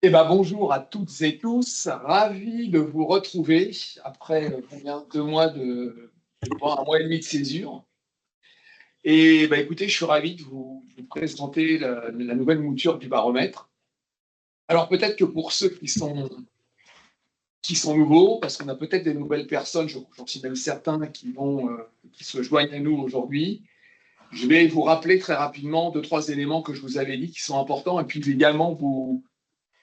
Eh ben, bonjour à toutes et tous, ravi de vous retrouver après combien 2 mois bon, 1 mois et demi de césure. Et bah, écoutez, je suis ravi de vous présenter la nouvelle mouture du baromètre. Alors peut-être que pour ceux qui sont nouveaux, parce qu'on a peut-être des nouvelles personnes, j'en suis même certain, qui se joignent à nous aujourd'hui. Je vais vous rappeler très rapidement 2, 3 éléments que je vous avais dit qui sont importants, et puis également vous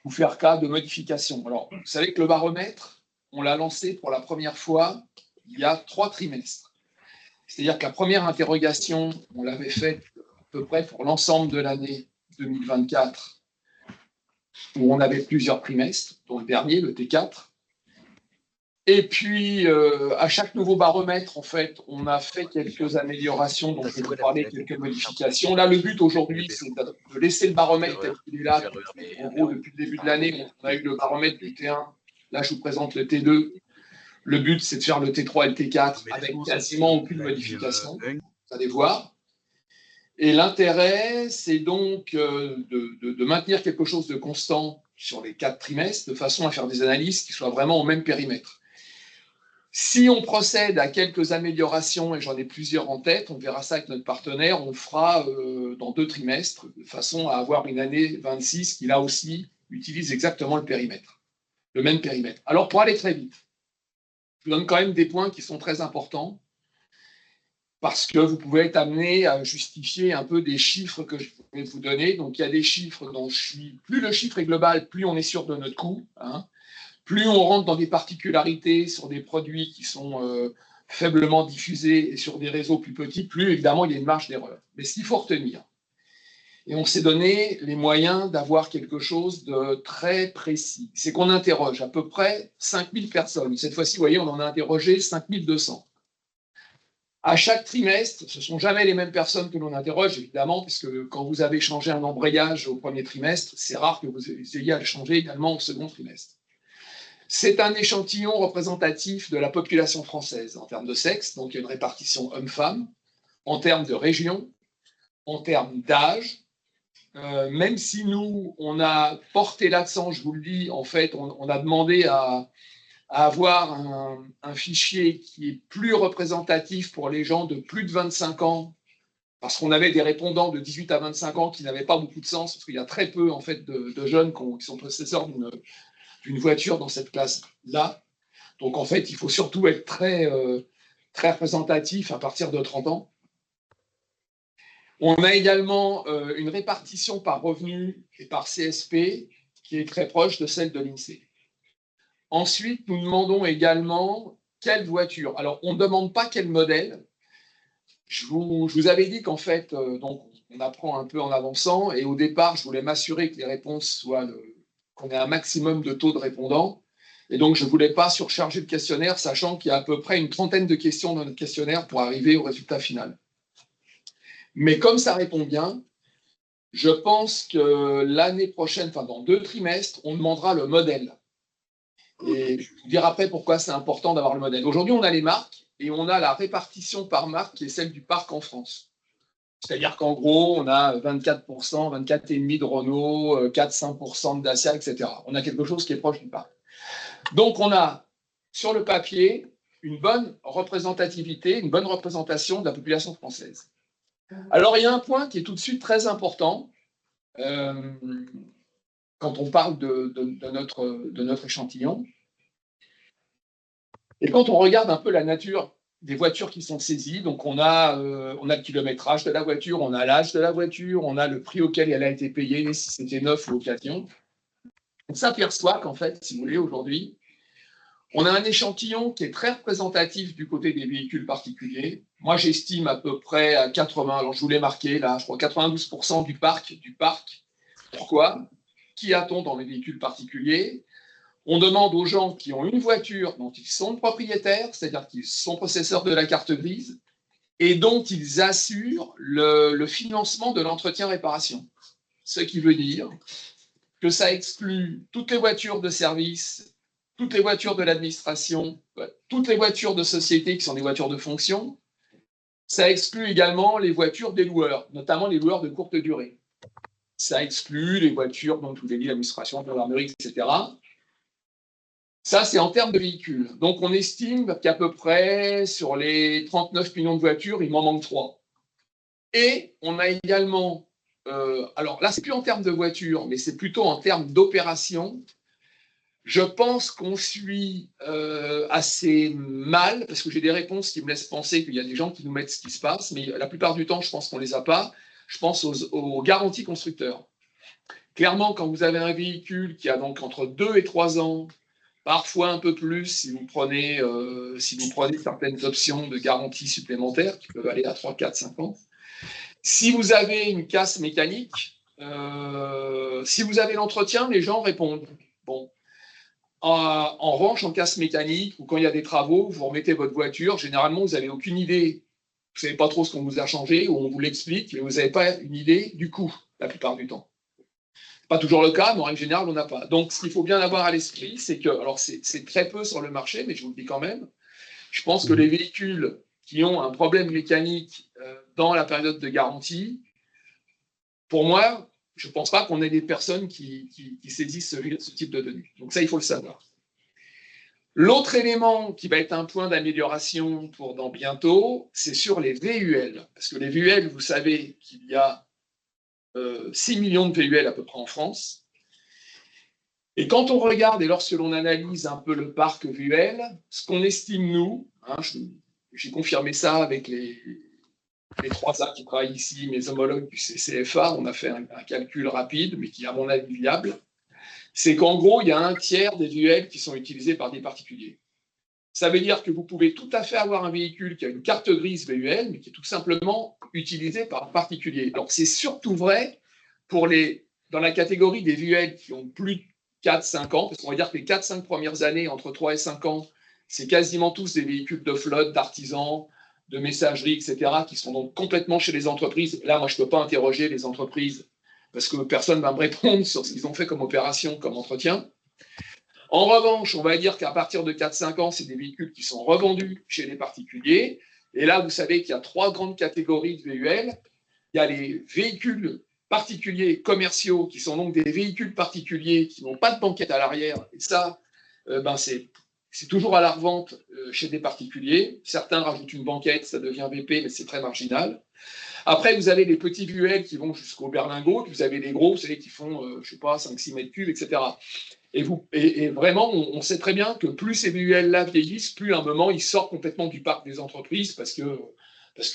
faire cas de modifications. Alors, vous savez que le baromètre, on l'a lancé pour la première fois il y a 3 trimestres. C'est-à-dire que la première interrogation, on l'avait faite à peu près pour l'ensemble de l'année 2024, où on avait plusieurs trimestres, dont le dernier, le T4. Et puis, à chaque nouveau baromètre, en fait, on a fait quelques améliorations, dont je vais vous parler, quelques modifications. Là, le but aujourd'hui, c'est de laisser le baromètre tel qu'il est là. En gros, depuis le début de l'année, on a eu le baromètre du T1. Là, je vous présente le T2. Le but, c'est de faire le T3 et le T4 avec quasiment aucune modification. Vous allez voir. Et l'intérêt, c'est donc de maintenir quelque chose de constant sur les 4 trimestres, de façon à faire des analyses qui soient vraiment au même périmètre. Si on procède à quelques améliorations, et j'en ai plusieurs en tête, on verra ça avec notre partenaire, on le fera dans 2 trimestres, de façon à avoir une année 26 qui, là aussi, utilise exactement le même périmètre. Alors, pour aller très vite, je vous donne quand même des points qui sont très importants, parce que vous pouvez être amené à justifier un peu des chiffres que je vais vous donner. Donc, il y a des chiffres dont plus le chiffre est global, plus on est sûr de notre coût, hein. Plus on rentre dans des particularités sur des produits qui sont faiblement diffusés et sur des réseaux plus petits, plus évidemment il y a une marge d'erreur. Mais ce qu'il faut retenir, et on s'est donné les moyens d'avoir quelque chose de très précis, c'est qu'on interroge à peu près 5000 personnes. Cette fois-ci, vous voyez, on en a interrogé 5200. À chaque trimestre, ce ne sont jamais les mêmes personnes que l'on interroge, évidemment, puisque quand vous avez changé un embrayage au premier trimestre, c'est rare que vous ayez à le changer également au second trimestre. C'est un échantillon représentatif de la population française en termes de sexe, donc il y a une répartition homme-femme, en termes de région, en termes d'âge. Même si nous, on a porté l'accent, je vous le dis, en fait, on a demandé à avoir un fichier qui est plus représentatif pour les gens de plus de 25 ans, parce qu'on avait des répondants de 18 à 25 ans qui n'avaient pas beaucoup de sens, parce qu'il y a très peu en fait, de jeunes qui sont possesseurs d'une voiture dans cette classe-là. Donc, en fait, il faut surtout être très représentatif à partir de 30 ans. On a également une répartition par revenu et par CSP qui est très proche de celle de l'INSEE. Ensuite, nous demandons également quelle voiture. Alors, on ne demande pas quel modèle. Je vous avais dit qu'en fait, donc, on apprend un peu en avançant, et au départ, je voulais m'assurer que les réponses soient qu'on ait un maximum de taux de répondants. Et donc, je ne voulais pas surcharger le questionnaire, sachant qu'il y a à peu près une trentaine de questions dans notre questionnaire pour arriver au résultat final. Mais comme ça répond bien, je pense que l'année prochaine, enfin dans 2 trimestres, on demandera le modèle. Et je vous dirai après pourquoi c'est important d'avoir le modèle. Aujourd'hui, on a les marques et on a la répartition par marque qui est celle du parc en France. C'est-à-dire qu'en gros, on a 24%, 24,5% de Renault, 4-5% de Dacia, etc. On a quelque chose qui est proche du parc. Donc, on a sur le papier une bonne représentativité, une bonne représentation de la population française. Alors, il y a un point qui est tout de suite très important quand on parle de notre échantillon. Et quand on regarde un peu la nature des voitures qui sont saisies, donc on a le kilométrage de la voiture, on a l'âge de la voiture, on a le prix auquel elle a été payée, si c'était neuf ou occasion. On s'aperçoit qu'en fait, si vous voulez, aujourd'hui, on a un échantillon qui est très représentatif du côté des véhicules particuliers. Moi, j'estime à peu près à 80, alors je vous l'ai marqué là, je crois 92% du parc. Pourquoi? Qui a-t-on dans les véhicules particuliers? On demande aux gens qui ont une voiture dont ils sont propriétaires, c'est-à-dire qu'ils sont possesseurs de la carte grise, et dont ils assurent le financement de l'entretien-réparation. Ce qui veut dire que ça exclut toutes les voitures de service, toutes les voitures de l'administration, toutes les voitures de société qui sont des voitures de fonction. Ça exclut également les voitures des loueurs, notamment les loueurs de courte durée. Ça exclut les voitures, donc je vous ai dit, l'administration, la gendarmerie, etc. Ça, c'est en termes de véhicules. Donc, on estime qu'à peu près, sur les 39 millions de voitures, il m'en manque 3. Et on a également, alors là, c'est plus en termes de voitures, mais c'est plutôt en termes d'opérations. Je pense qu'on suit assez mal, parce que j'ai des réponses qui me laissent penser qu'il y a des gens qui nous mettent ce qui se passe, mais la plupart du temps, je pense qu'on ne les a pas. Je pense aux garanties constructeurs. Clairement, quand vous avez un véhicule qui a donc entre 2 et 3 ans, parfois un peu plus si vous prenez certaines options de garantie supplémentaires qui peuvent aller à 3, 4, 5 ans. Si vous avez une casse mécanique, si vous avez l'entretien, les gens répondent. Bon. En revanche, en casse mécanique ou quand il y a des travaux, vous remettez votre voiture, généralement, vous n'avez aucune idée. Vous ne savez pas trop ce qu'on vous a changé ou on vous l'explique, mais vous n'avez pas une idée du coût, la plupart du temps. Pas toujours le cas, mais en règle générale, on n'a pas. Donc, ce qu'il faut bien avoir à l'esprit, c'est que, alors c'est très peu sur le marché, mais je vous le dis quand même, je pense que les véhicules qui ont un problème mécanique dans la période de garantie, pour moi, je ne pense pas qu'on ait des personnes qui saisissent ce type de données. Donc ça, il faut le savoir. L'autre élément qui va être un point d'amélioration pour dans bientôt, c'est sur les VUL. Parce que les VUL, vous savez qu'il y a 6 millions de VUL à peu près en France. Et quand on regarde et lorsque l'on analyse un peu le parc VUL, ce qu'on estime, nous, hein, j'ai confirmé ça avec les 3A qui travaillent ici, mes homologues du CCFA, on a fait un calcul rapide, mais qui est à mon avis viable, c'est qu'en gros, il y a un tiers des VUL qui sont utilisés par des particuliers. Ça veut dire que vous pouvez tout à fait avoir un véhicule qui a une carte grise VUL, mais qui est tout simplement utilisé par un particulier. Alors, c'est surtout vrai dans la catégorie des VUL qui ont plus de 4-5 ans, parce qu'on va dire que les 4-5 premières années, entre 3 et 5 ans, c'est quasiment tous des véhicules de flotte, d'artisans, de messagerie, etc., qui sont donc complètement chez les entreprises. Là, moi, je ne peux pas interroger les entreprises parce que personne ne va me répondre sur ce qu'ils ont fait comme opération, comme entretien. En revanche, on va dire qu'à partir de 4-5 ans, c'est des véhicules qui sont revendus chez les particuliers. Et là, vous savez qu'il y a 3 grandes catégories de VUL. Il y a les véhicules particuliers commerciaux, qui sont donc des véhicules particuliers qui n'ont pas de banquette à l'arrière. Et ça, c'est toujours à la revente chez des particuliers. Certains rajoutent une banquette, ça devient VP, mais c'est très marginal. Après, vous avez les petits VUL qui vont jusqu'au berlingot, puis vous avez les gros, vous savez, qui font, je ne sais pas, 5-6 mètres cubes, etc. Et vraiment, on sait très bien que plus ces VUL-là vieillissent, plus à un moment, ils sortent complètement du parc des entreprises parce que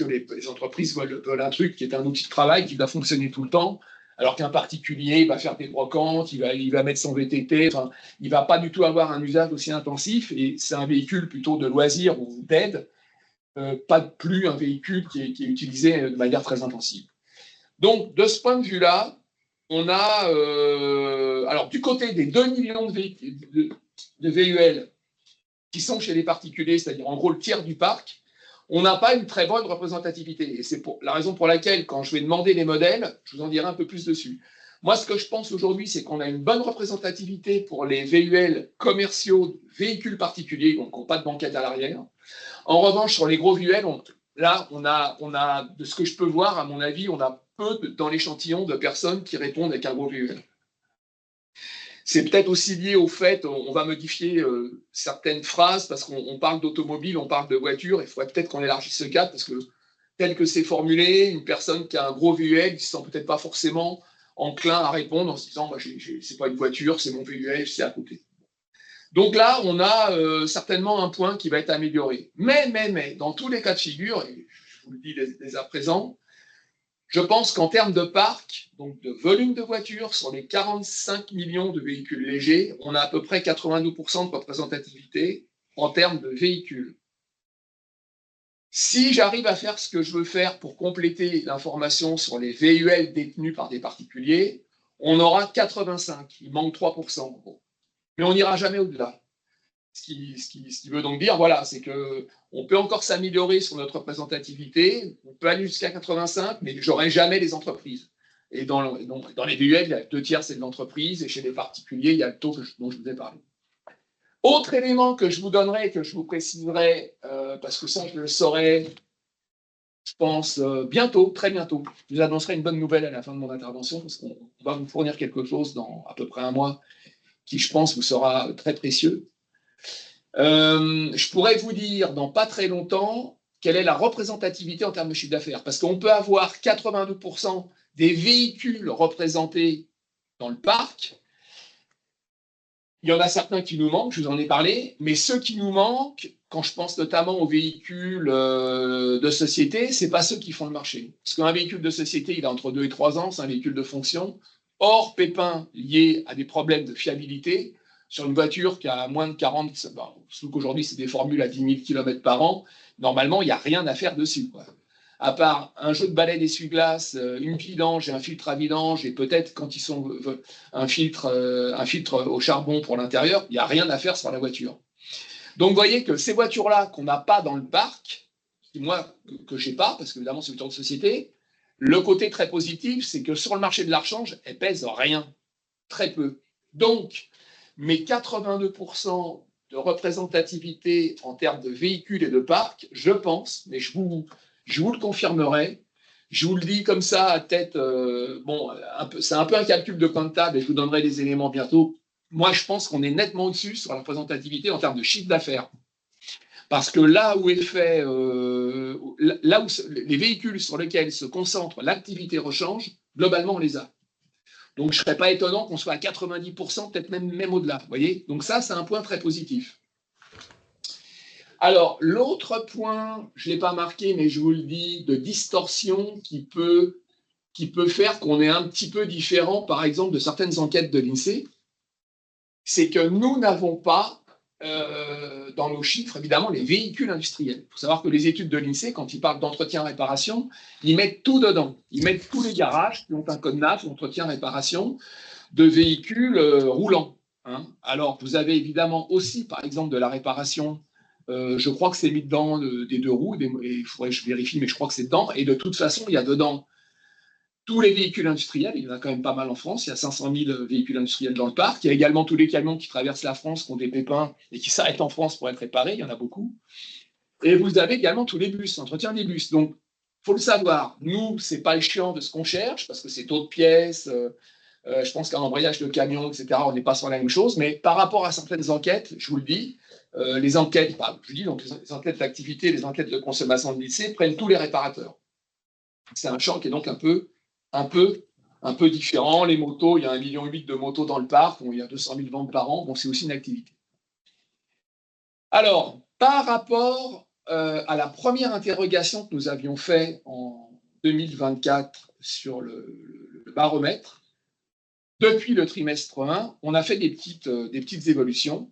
les entreprises veulent un truc qui est un outil de travail qui va fonctionner tout le temps, alors qu'un particulier va faire des brocantes, il va mettre son VTT, enfin, il ne va pas du tout avoir un usage aussi intensif, et c'est un véhicule plutôt de loisir ou d'aide, pas plus un véhicule qui est utilisé de manière très intensive. Donc, de ce point de vue-là, on a, alors du côté des 2 millions de VUL qui sont chez les particuliers, c'est-à-dire en gros le tiers du parc, on n'a pas une très bonne représentativité. Et c'est la raison pour laquelle, quand je vais demander les modèles, je vous en dirai un peu plus dessus. Moi, ce que je pense aujourd'hui, c'est qu'on a une bonne représentativité pour les VUL commerciaux, véhicules particuliers, donc qui n'ont pas de banquette à l'arrière. En revanche, sur les gros VUL, là, on a, de ce que je peux voir, à mon avis, on a peu dans l'échantillon de personnes qui répondent avec un gros VUL. C'est peut-être aussi lié au fait, on va modifier certaines phrases parce qu'on parle d'automobile, on parle de voiture, il faudrait peut-être qu'on élargisse ce cadre parce que tel que c'est formulé, une personne qui a un gros VUL, qui ne se sent peut-être pas forcément enclin à répondre en se disant bah, c'est pas une voiture, c'est mon VUL, c'est à côté. Donc là, on a certainement un point qui va être amélioré. Mais, dans tous les cas de figure, et je vous le dis dès à présent, je pense qu'en termes de parc, donc de volume de voitures, sur les 45 millions de véhicules légers, on a à peu près 92% de représentativité en termes de véhicules. Si j'arrive à faire ce que je veux faire pour compléter l'information sur les VUL détenus par des particuliers, on aura 85, il manque 3%. Mais on n'ira jamais au-delà. Ce qui veut donc dire, voilà, c'est qu'on peut encore s'améliorer sur notre représentativité, on peut aller jusqu'à 85, mais je n'aurai jamais les entreprises. Et dans les VUL, il y a 2 tiers, c'est de l'entreprise, et chez les particuliers, il y a le taux dont je vous ai parlé. Autre élément que je vous donnerai, que je vous préciserai, parce que ça, je le saurai je pense, bientôt, très bientôt. Je vous annoncerai une bonne nouvelle à la fin de mon intervention, parce qu'on va vous fournir quelque chose dans à peu près un mois qui, je pense, vous sera très précieux. Je pourrais vous dire dans pas très longtemps quelle est la représentativité en termes de chiffre d'affaires, parce qu'on peut avoir 82% des véhicules représentés dans le parc. Il y en a certains qui nous manquent, je vous en ai parlé, mais ceux qui nous manquent, quand je pense notamment aux véhicules de société, ce n'est pas ceux qui font le marché. Parce qu'un véhicule de société, il a entre 2 et 3 ans, c'est un véhicule de fonction. Hors pépins liés à des problèmes de fiabilité, sur une voiture qui a moins de 40, surtout qu'aujourd'hui c'est des formules à 10 000 km par an, normalement il n'y a rien à faire dessus, quoi. À part un jeu de balai d'essuie-glace, une vidange et un filtre à vidange, et peut-être quand ils sont un filtre au charbon pour l'intérieur, il n'y a rien à faire sur la voiture. Donc vous voyez que ces voitures-là qu'on n'a pas dans le parc, moi que je n'ai pas, parce qu'évidemment c'est une voiture de société, le côté très positif, c'est que sur le marché de la rechange, elles pèsent rien, très peu. Donc, mes 82% de représentativité en termes de véhicules et de parcs, je pense, mais je vous le confirmerai, je vous le dis comme ça à tête, c'est un peu un calcul de comptable et je vous donnerai des éléments bientôt. Moi, je pense qu'on est nettement au-dessus sur la représentativité en termes de chiffre d'affaires. Parce que là où est fait, là où les véhicules sur lesquels se concentre l'activité rechange, globalement, on les a. Donc, je ne serais pas étonnant qu'on soit à 90%, peut-être même au-delà. Vous voyez? Donc ça, c'est un point très positif. Alors, l'autre point, je ne l'ai pas marqué, mais je vous le dis, de distorsion qui peut faire qu'on est un petit peu différent, par exemple, de certaines enquêtes de l'INSEE, c'est que nous n'avons pas, dans nos chiffres, évidemment, les véhicules industriels. Il faut savoir que les études de l'INSEE, quand ils parlent d'entretien-réparation, ils mettent tout dedans. Ils mettent tous les garages qui ont un code NAF, entretien-réparation, de véhicules roulants. Hein. Alors, vous avez évidemment aussi, par exemple, de la réparation. Je crois que c'est mis dedans des deux roues. Il faudrait que je vérifie, mais je crois que c'est dedans. Et de toute façon, il y a dedans tous les véhicules industriels. Il y en a quand même pas mal en France. Il y a 500 000 véhicules industriels dans le parc. Il y a également tous les camions qui traversent la France, qui ont des pépins et qui s'arrêtent en France pour être réparés. Il y en a beaucoup. Et vous avez également tous les bus, entretien des bus. Donc, il faut le savoir. Nous, ce n'est pas le chiant de ce qu'on cherche, parce que c'est taux de pièces. Je pense qu'un embrayage de camion, etc., on n'est pas sur la même chose. Mais par rapport à certaines enquêtes, je vous le dis, les enquêtes, donc les enquêtes d'activité, les enquêtes de consommation de lycée prennent tous les réparateurs. C'est un champ qui est donc un peu différent. Les motos, il y a 1,8 million de motos dans le parc, il y a 200 000 ventes par an, donc c'est aussi une activité. Alors, par rapport à la première interrogation que nous avions faite en 2024 sur le baromètre, depuis le trimestre 1, on a fait des petites évolutions.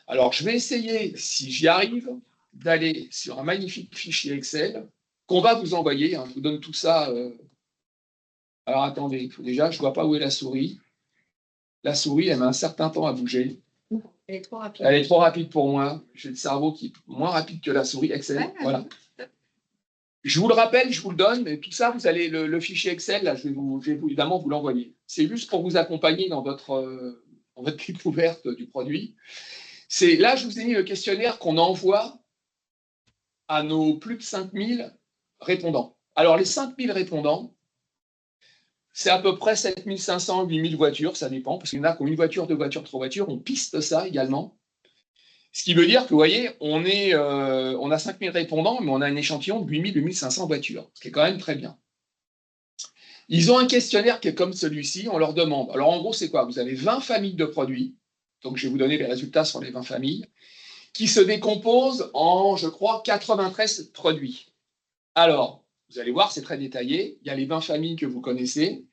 Alors, je vais essayer, si j'y arrive, d'aller sur un magnifique fichier Excel qu'on va vous envoyer. Hein, je vous donne tout ça. Alors, attendez, déjà, je ne vois pas où est la souris. La souris, elle met un certain temps à bouger. Elle est trop rapide. Elle est trop rapide pour moi. J'ai le cerveau qui est moins rapide que la souris Excel. Ouais, voilà. Je vous le rappelle, je vous le donne, mais tout ça, vous allez le fichier Excel, là, je vais évidemment vous l'envoyer. C'est juste pour vous accompagner dans votre découverte du produit. Là, je vous ai mis le questionnaire qu'on envoie à nos plus de 5000 répondants. Alors, les 5000 répondants, c'est à peu près 7500, 8000 voitures, ça dépend, parce qu'il y en a qui ont une voiture, deux voitures, trois voitures, on piste ça également. Ce qui veut dire que, vous voyez, on a 5000 répondants, mais on a un échantillon de 8000, 8500 voitures, ce qui est quand même très bien. Ils ont un questionnaire qui est comme celui-ci, on leur demande. Alors, en gros, c'est quoi? Vous avez 20 familles de produits, donc je vais vous donner les résultats sur les 20 familles, qui se décomposent en, je crois, 93 produits. Alors, vous allez voir, c'est très détaillé. Il y a les 20 familles que vous connaissez.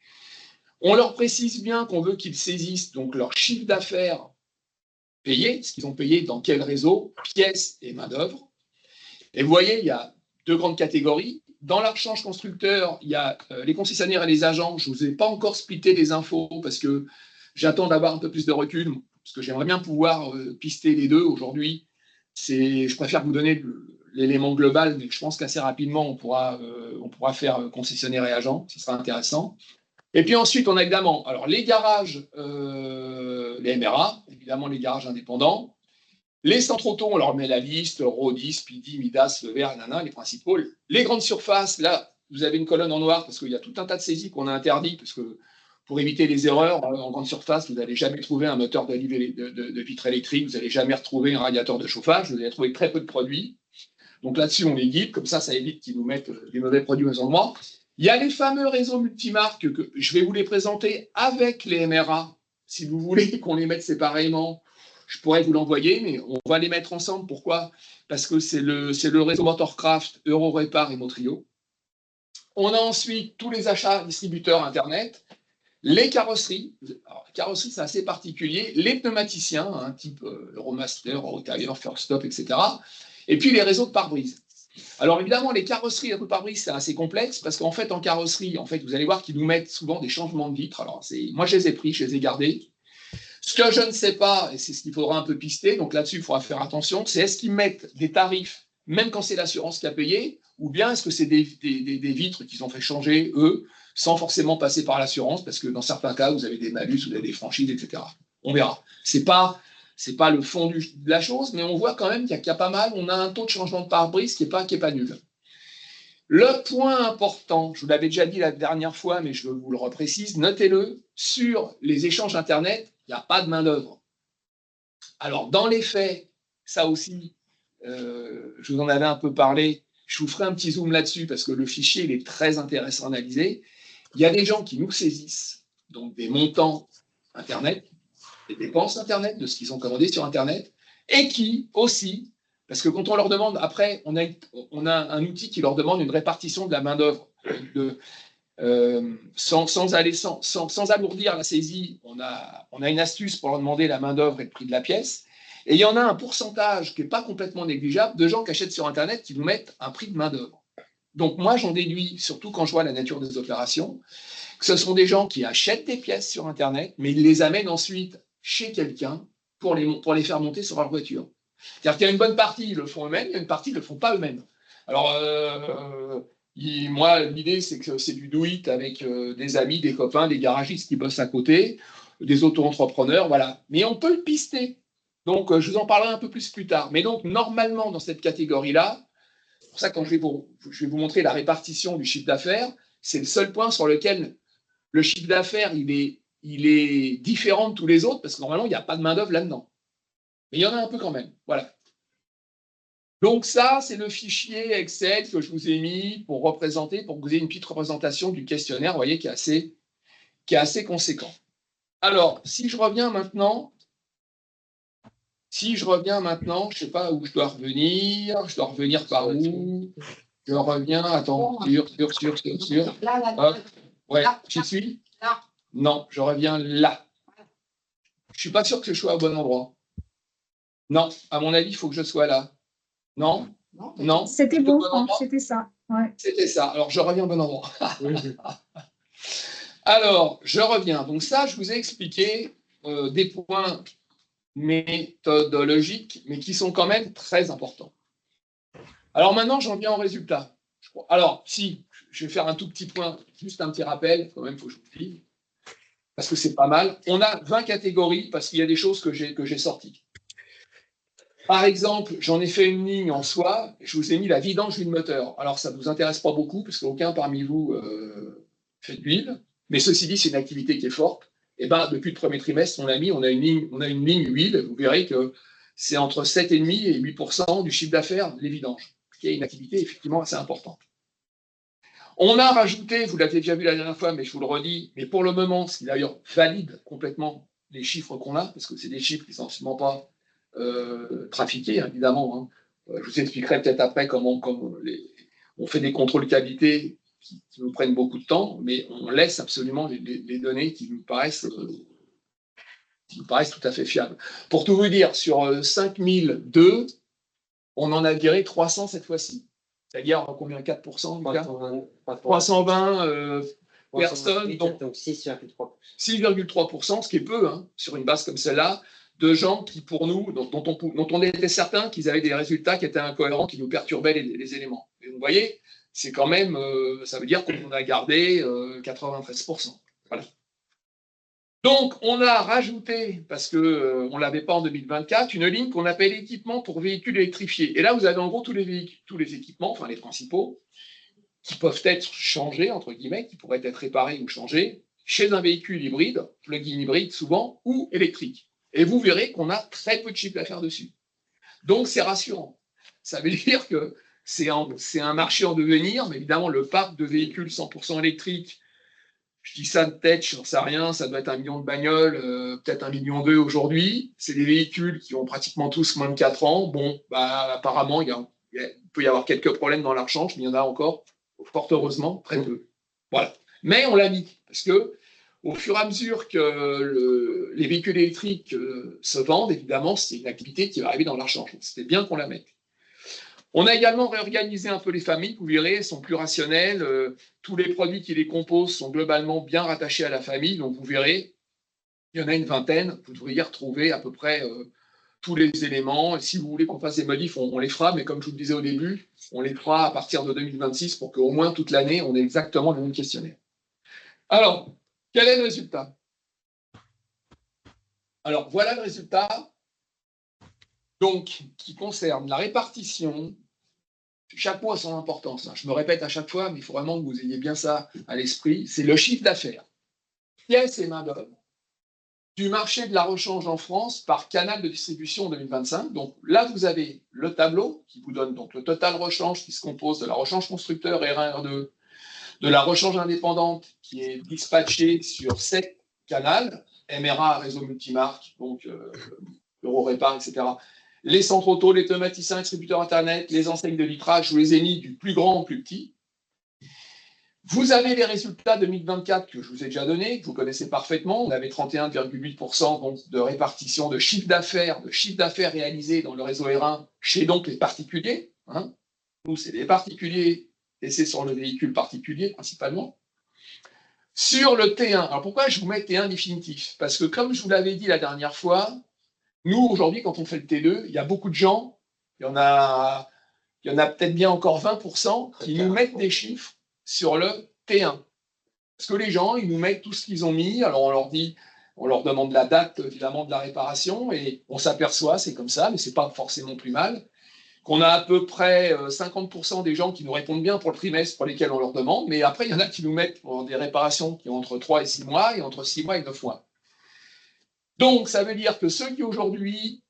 On leur précise bien qu'on veut qu'ils saisissent donc leur chiffre d'affaires payé, ce qu'ils ont payé dans quel réseau, pièces et main-d'œuvre. Et vous voyez, il y a deux grandes catégories. Dans la rechange constructeur, il y a les concessionnaires et les agents. Je ne vous ai pas encore splitté les infos parce que j'attends d'avoir un peu plus de recul, parce que j'aimerais bien pouvoir pister les deux aujourd'hui. Je préfère vous donner l'élément global, mais je pense qu'assez rapidement, on pourra faire concessionnaire et agent. Ce sera intéressant. Et puis ensuite, on a évidemment alors, les garages, les MRA, évidemment les garages indépendants. Les centraux-taux, on leur met la liste, Rodis, Speedy, Midas, Levert, Nana, les principaux. Les grandes surfaces, là, vous avez une colonne en noir parce qu'il y a tout un tas de saisies qu'on a interdit, parce que pour éviter les erreurs, en grande surface, vous n'allez jamais trouver un moteur de vitre électrique, vous n'allez jamais retrouver un radiateur de chauffage, vous allez trouver très peu de produits. Donc là-dessus, on les guide, comme ça évite qu'ils nous mettent des mauvais produits aux endroits. Il y a les fameux réseaux multimarques que je vais vous les présenter avec les MRA. Si vous voulez qu'on les mette séparément, je pourrais vous l'envoyer, mais on va les mettre ensemble. Pourquoi? Parce que c'est le réseau Motorcraft, Eurorépar et Motrio. On a ensuite tous les achats distributeurs Internet, les carrosseries. Alors, les carrosseries, c'est assez particulier. Les pneumaticiens, type Euromaster, Eurotire, First Stop, etc. Et puis les réseaux de pare-brise. Alors évidemment, les carrosseries et les pare-brise, c'est assez complexe parce qu'en fait, en carrosserie, vous allez voir qu'ils nous mettent souvent des changements de vitres. Alors moi, je les ai pris, je les ai gardés. Ce que je ne sais pas, et c'est ce qu'il faudra un peu pister, donc là-dessus, il faudra faire attention, c'est est-ce qu'ils mettent des tarifs, même quand c'est l'assurance qui a payé, ou bien est-ce que c'est des vitres qu'ils ont fait changer, eux, sans forcément passer par l'assurance, parce que dans certains cas, vous avez des malus, vous avez des franchises, etc. On verra. C'est pas le fond de la chose, mais on voit quand même qu'il y a pas mal, on a un taux de changement de pare-brise qui est pas nul. Le point important, je vous l'avais déjà dit la dernière fois, mais je vous le reprécise, notez-le, sur les échanges Internet, il n'y a pas de main-d'œuvre. Alors, dans les faits, ça aussi, je vous en avais un peu parlé, je vous ferai un petit zoom là-dessus parce que le fichier, il est très intéressant à analyser. Il y a des gens qui nous saisissent, donc des montants Internet, des dépenses Internet, de ce qu'ils ont commandé sur Internet, et qui aussi, parce que quand on leur demande, après, on a un outil qui leur demande une répartition de la main-d'œuvre. Sans alourdir la saisie, on a une astuce pour leur demander la main-d'œuvre et le prix de la pièce. Et il y en a un pourcentage qui n'est pas complètement négligeable de gens qui achètent sur Internet qui nous mettent un prix de main-d'œuvre. Donc moi, j'en déduis, surtout quand je vois la nature des opérations, que ce sont des gens qui achètent des pièces sur Internet, mais ils les amènent ensuite chez quelqu'un pour les faire monter sur leur voiture. C'est-à-dire qu'il y a une bonne partie, ils le font eux-mêmes, il y a une partie, ils ne le font pas eux-mêmes. Alors, moi, l'idée, c'est que c'est du do-it avec des amis, des copains, des garagistes qui bossent à côté, des auto-entrepreneurs, voilà. Mais on peut le pister. Donc, je vous en parlerai un peu plus tard. Mais donc, normalement, dans cette catégorie-là, c'est pour ça que quand je vais vous montrer la répartition du chiffre d'affaires, c'est le seul point sur lequel le chiffre d'affaires, il est différent de tous les autres, parce que normalement, il n'y a pas de main-d'œuvre là-dedans. Mais il y en a un peu quand même. Voilà. Donc ça, c'est le fichier Excel que je vous ai mis pour représenter, pour que vous ayez une petite représentation du questionnaire, vous voyez, qui est assez conséquent. Alors, si je reviens maintenant, je ne sais pas où je dois revenir par où? Je reviens, attends, sur. Hop. Ouais, j'y suis? Non, je reviens là. Je ne suis pas sûr que je sois au bon endroit. Non, à mon avis, il faut que je sois là. Non? Non. C'était bon, c'était ça. Ouais. C'était ça. Alors, je reviens au bon endroit. Alors, je reviens. Donc ça, je vous ai expliqué des points méthodologiques, mais qui sont quand même très importants. Alors maintenant, j'en viens au résultat. Alors, si, je vais faire un tout petit point, juste un petit rappel, quand même, il faut que je vous le dise, parce que c'est pas mal. On a 20 catégories, parce qu'il y a des choses que j'ai sorties. Par exemple, j'en ai fait une ligne en soi, je vous ai mis la vidange d'une moteur. Alors, ça ne vous intéresse pas beaucoup, parce qu'aucun parmi vous fait de l'huile, mais ceci dit, c'est une activité qui est forte. Et ben, depuis le premier trimestre, on a une ligne huile, vous verrez que c'est entre 7,5 et 8% du chiffre d'affaires les vidanges, qui est une activité effectivement assez importante. On a rajouté, vous l'avez déjà vu la dernière fois, mais je vous le redis, mais pour le moment, ce qui d'ailleurs valide complètement les chiffres qu'on a, parce que c'est des chiffres qui ne sont absolument pas trafiqués, évidemment. Je vous expliquerai peut-être après comment on fait des contrôles qualité qui nous prennent beaucoup de temps, mais on laisse absolument les données qui nous paraissent tout à fait fiables. Pour tout vous dire, sur 5002, on en a viré 300 cette fois-ci. C'est-à-dire combien? 4%, 320 personnes, donc 6,3%, ce qui est peu, sur une base comme celle-là, de gens qui, pour nous, dont on était certain qu'ils avaient des résultats qui étaient incohérents, qui nous perturbaient les éléments. Et vous voyez, c'est quand même, ça veut dire qu'on a gardé 93%. Voilà. Donc, on a rajouté, parce qu'on ne l'avait pas en 2024, une ligne qu'on appelle équipement pour véhicules électrifiés. Et là, vous avez en gros tous les équipements, enfin les principaux, qui peuvent être changés, entre guillemets, qui pourraient être réparés ou changés chez un véhicule hybride, plug-in hybride souvent, ou électrique. Et vous verrez qu'on a très peu de chiffre d'affaires dessus. Donc, c'est rassurant. Ça veut dire que c'est un marché en devenir, mais évidemment, le parc de véhicules 100% électriques, je dis ça de tête, je n'en sais rien, ça doit être 1 million de bagnoles, peut-être 1,2 million aujourd'hui. C'est des véhicules qui ont pratiquement tous moins de 4 ans. Bon, bah, apparemment, il peut y avoir quelques problèmes dans la rechange, mais il y en a encore, fort heureusement, très peu. Voilà. Mais on l'a mis, parce que au fur et à mesure que les véhicules électriques se vendent, évidemment, c'est une activité qui va arriver dans la rechange. C'était bien qu'on la mette. On a également réorganisé un peu les familles, vous verrez, elles sont plus rationnelles. Tous les produits qui les composent sont globalement bien rattachés à la famille. Donc vous verrez, il y en a une vingtaine. Vous devriez retrouver à peu près tous les éléments. Et si vous voulez qu'on fasse des modifs, on les fera. Mais comme je vous le disais au début, on les fera à partir de 2026 pour qu'au moins toute l'année, on ait exactement le même questionnaire. Alors, quel est le résultat? Alors, voilà le résultat. Donc, qui concerne la répartition. Chaque mot a son importance. Je me répète à chaque fois, mais il faut vraiment que vous ayez bien ça à l'esprit. C'est le chiffre d'affaires, pièces et main-d'œuvre du marché de la rechange en France par canal de distribution en 2025. Donc là, vous avez le tableau qui vous donne donc le total rechange qui se compose de la rechange constructeur R1, R2, de la rechange indépendante qui est dispatchée sur 7 canaux, MRA, réseau multimarque, donc Eurorépar, etc. Les centres auto, les pneumaticiens, les distributeurs Internet, les enseignes de vitrage, je vous les ai mis du plus grand au plus petit. Vous avez les résultats 2024 que je vous ai déjà donnés, que vous connaissez parfaitement. On avait 31,8% donc de répartition de chiffre d'affaires réalisé dans le réseau R1 chez donc les particuliers. Hein. Nous, c'est les particuliers et c'est sur le véhicule particulier principalement. Sur le T1, alors pourquoi je vous mets T1 définitif? Parce que comme je vous l'avais dit la dernière fois, nous, aujourd'hui, quand on fait le T2, il y a beaucoup de gens, il y en a peut-être bien encore 20% qui nous mettent des chiffres sur le T1. Parce que les gens, ils nous mettent tout ce qu'ils ont mis, alors on leur demande la date, évidemment, de la réparation, et on s'aperçoit, c'est comme ça, mais c'est pas forcément plus mal, qu'on a à peu près 50% des gens qui nous répondent bien pour le trimestre pour lesquels on leur demande, mais après, il y en a qui nous mettent pour des réparations qui ont entre 3 et 6 mois, et entre 6 mois et 9 mois. Donc, ça veut dire que ceux qui aujourd'hui,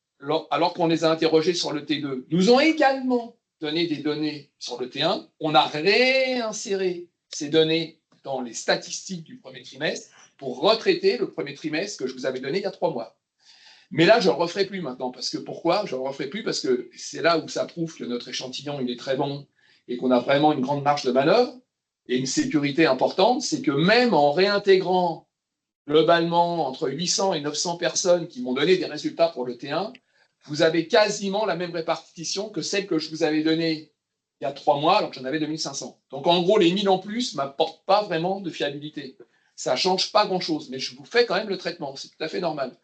alors qu'on les a interrogés sur le T2, nous ont également donné des données sur le T1, on a réinséré ces données dans les statistiques du premier trimestre pour retraiter le premier trimestre que je vous avais donné il y a 3 mois. Mais là, je ne le referai plus maintenant. Parce que pourquoi? Je ne le referai plus parce que c'est là où ça prouve que notre échantillon il est très bon et qu'on a vraiment une grande marge de manœuvre et une sécurité importante. C'est que même en réintégrant globalement entre 800 et 900 personnes qui m'ont donné des résultats pour le T1, vous avez quasiment la même répartition que celle que je vous avais donnée il y a 3 mois, alors que j'en avais 2500. Donc en gros, les 1000 en plus ne m'apportent pas vraiment de fiabilité. Ça ne change pas grand-chose, mais je vous fais quand même le traitement, c'est tout à fait normal.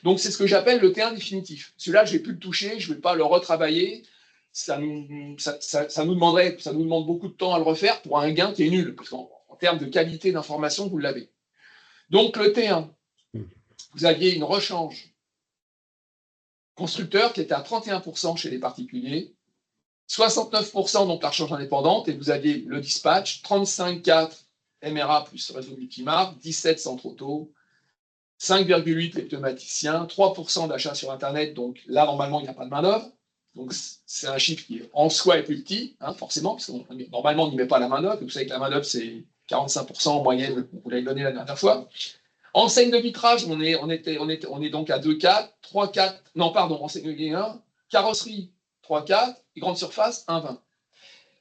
Donc c'est ce que j'appelle le T1 définitif. Celui-là, je ne vais plus le toucher, je ne vais pas le retravailler. Ça nous demande beaucoup de temps à le refaire pour un gain qui est nul, parce qu'en termes de qualité d'information, vous l'avez. Donc le T1, vous aviez une rechange constructeur qui était à 31% chez les particuliers, 69% donc la rechange indépendante, et vous aviez le dispatch, 35,4 MRA plus réseau multimarque, 17 centres auto, 5,8 les pneumaticiens, 3% d'achats sur Internet, donc là normalement il n'y a pas de main-d'œuvre. Donc c'est un chiffre qui en soi est plus petit, hein, forcément, parce que normalement on n'y met pas la main-d'œuvre, vous savez que la main-d'œuvre c'est 45% en moyenne, vous l'avez donné la dernière fois. Enseigne de vitrage, on est donc à 2,4, 3,4, non pardon, enseigne de 1, carrosserie 3,4, et grande surface 1,20.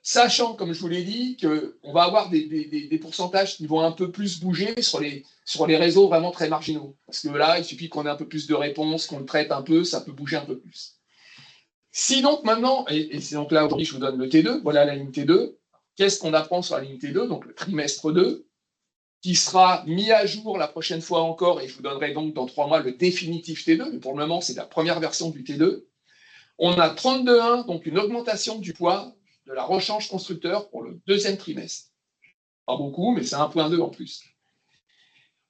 Sachant, comme je vous l'ai dit, qu'on va avoir des pourcentages qui vont un peu plus bouger sur les réseaux vraiment très marginaux. Parce que là, il suffit qu'on ait un peu plus de réponses, qu'on le traite un peu, ça peut bouger un peu plus. Si donc maintenant, et c'est donc là aujourd'hui je vous donne le T2, voilà la ligne T2, qu'est-ce qu'on apprend sur la ligne T2, donc le trimestre 2, qui sera mis à jour la prochaine fois encore, et je vous donnerai donc dans 3 mois le définitif T2, mais pour le moment c'est la première version du T2. On a 32,1, donc une augmentation du poids de la rechange constructeur pour le deuxième trimestre. Pas beaucoup, mais c'est 1,2 en plus.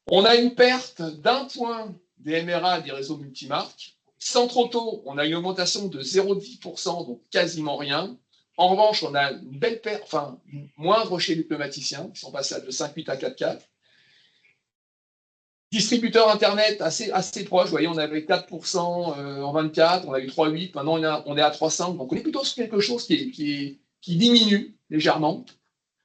On a une perte d'un point des MRA des réseaux multimarques. Centre-Auto, on a une augmentation de 0,10%, donc quasiment rien. En revanche, on a une belle perte, enfin, moindre chez les pneumaticiens, qui sont passés de 5,8 à 4,4. Distributeur Internet assez proche, vous voyez, on avait 4% en 24, on a eu 3,8, maintenant on est à 3,5, donc on est plutôt sur quelque chose qui diminue légèrement.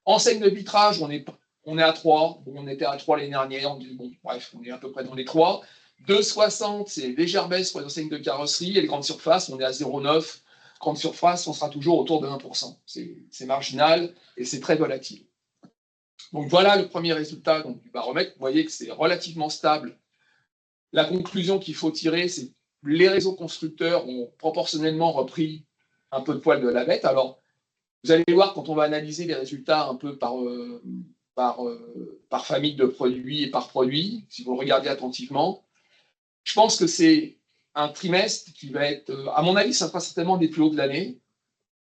Enseigne de vitrage, on est à 3, bon, on était à 3 l'année dernière, bon, bref, on est à peu près dans les 3. 2,60, c'est légère baisse pour les enseignes de carrosserie, et les grandes surfaces, on est à 0,9. Grande surface, on sera toujours autour de 1%. C'est marginal et c'est très volatile. Donc voilà le premier résultat donc, du baromètre. Vous voyez que c'est relativement stable. La conclusion qu'il faut tirer, c'est que les réseaux constructeurs ont proportionnellement repris un peu de poil de la bête. Alors, vous allez voir quand on va analyser les résultats un peu par famille de produits et par produit, si vous le regardez attentivement, je pense que c'est un trimestre qui va être, à mon avis, ça sera certainement des plus hauts de l'année.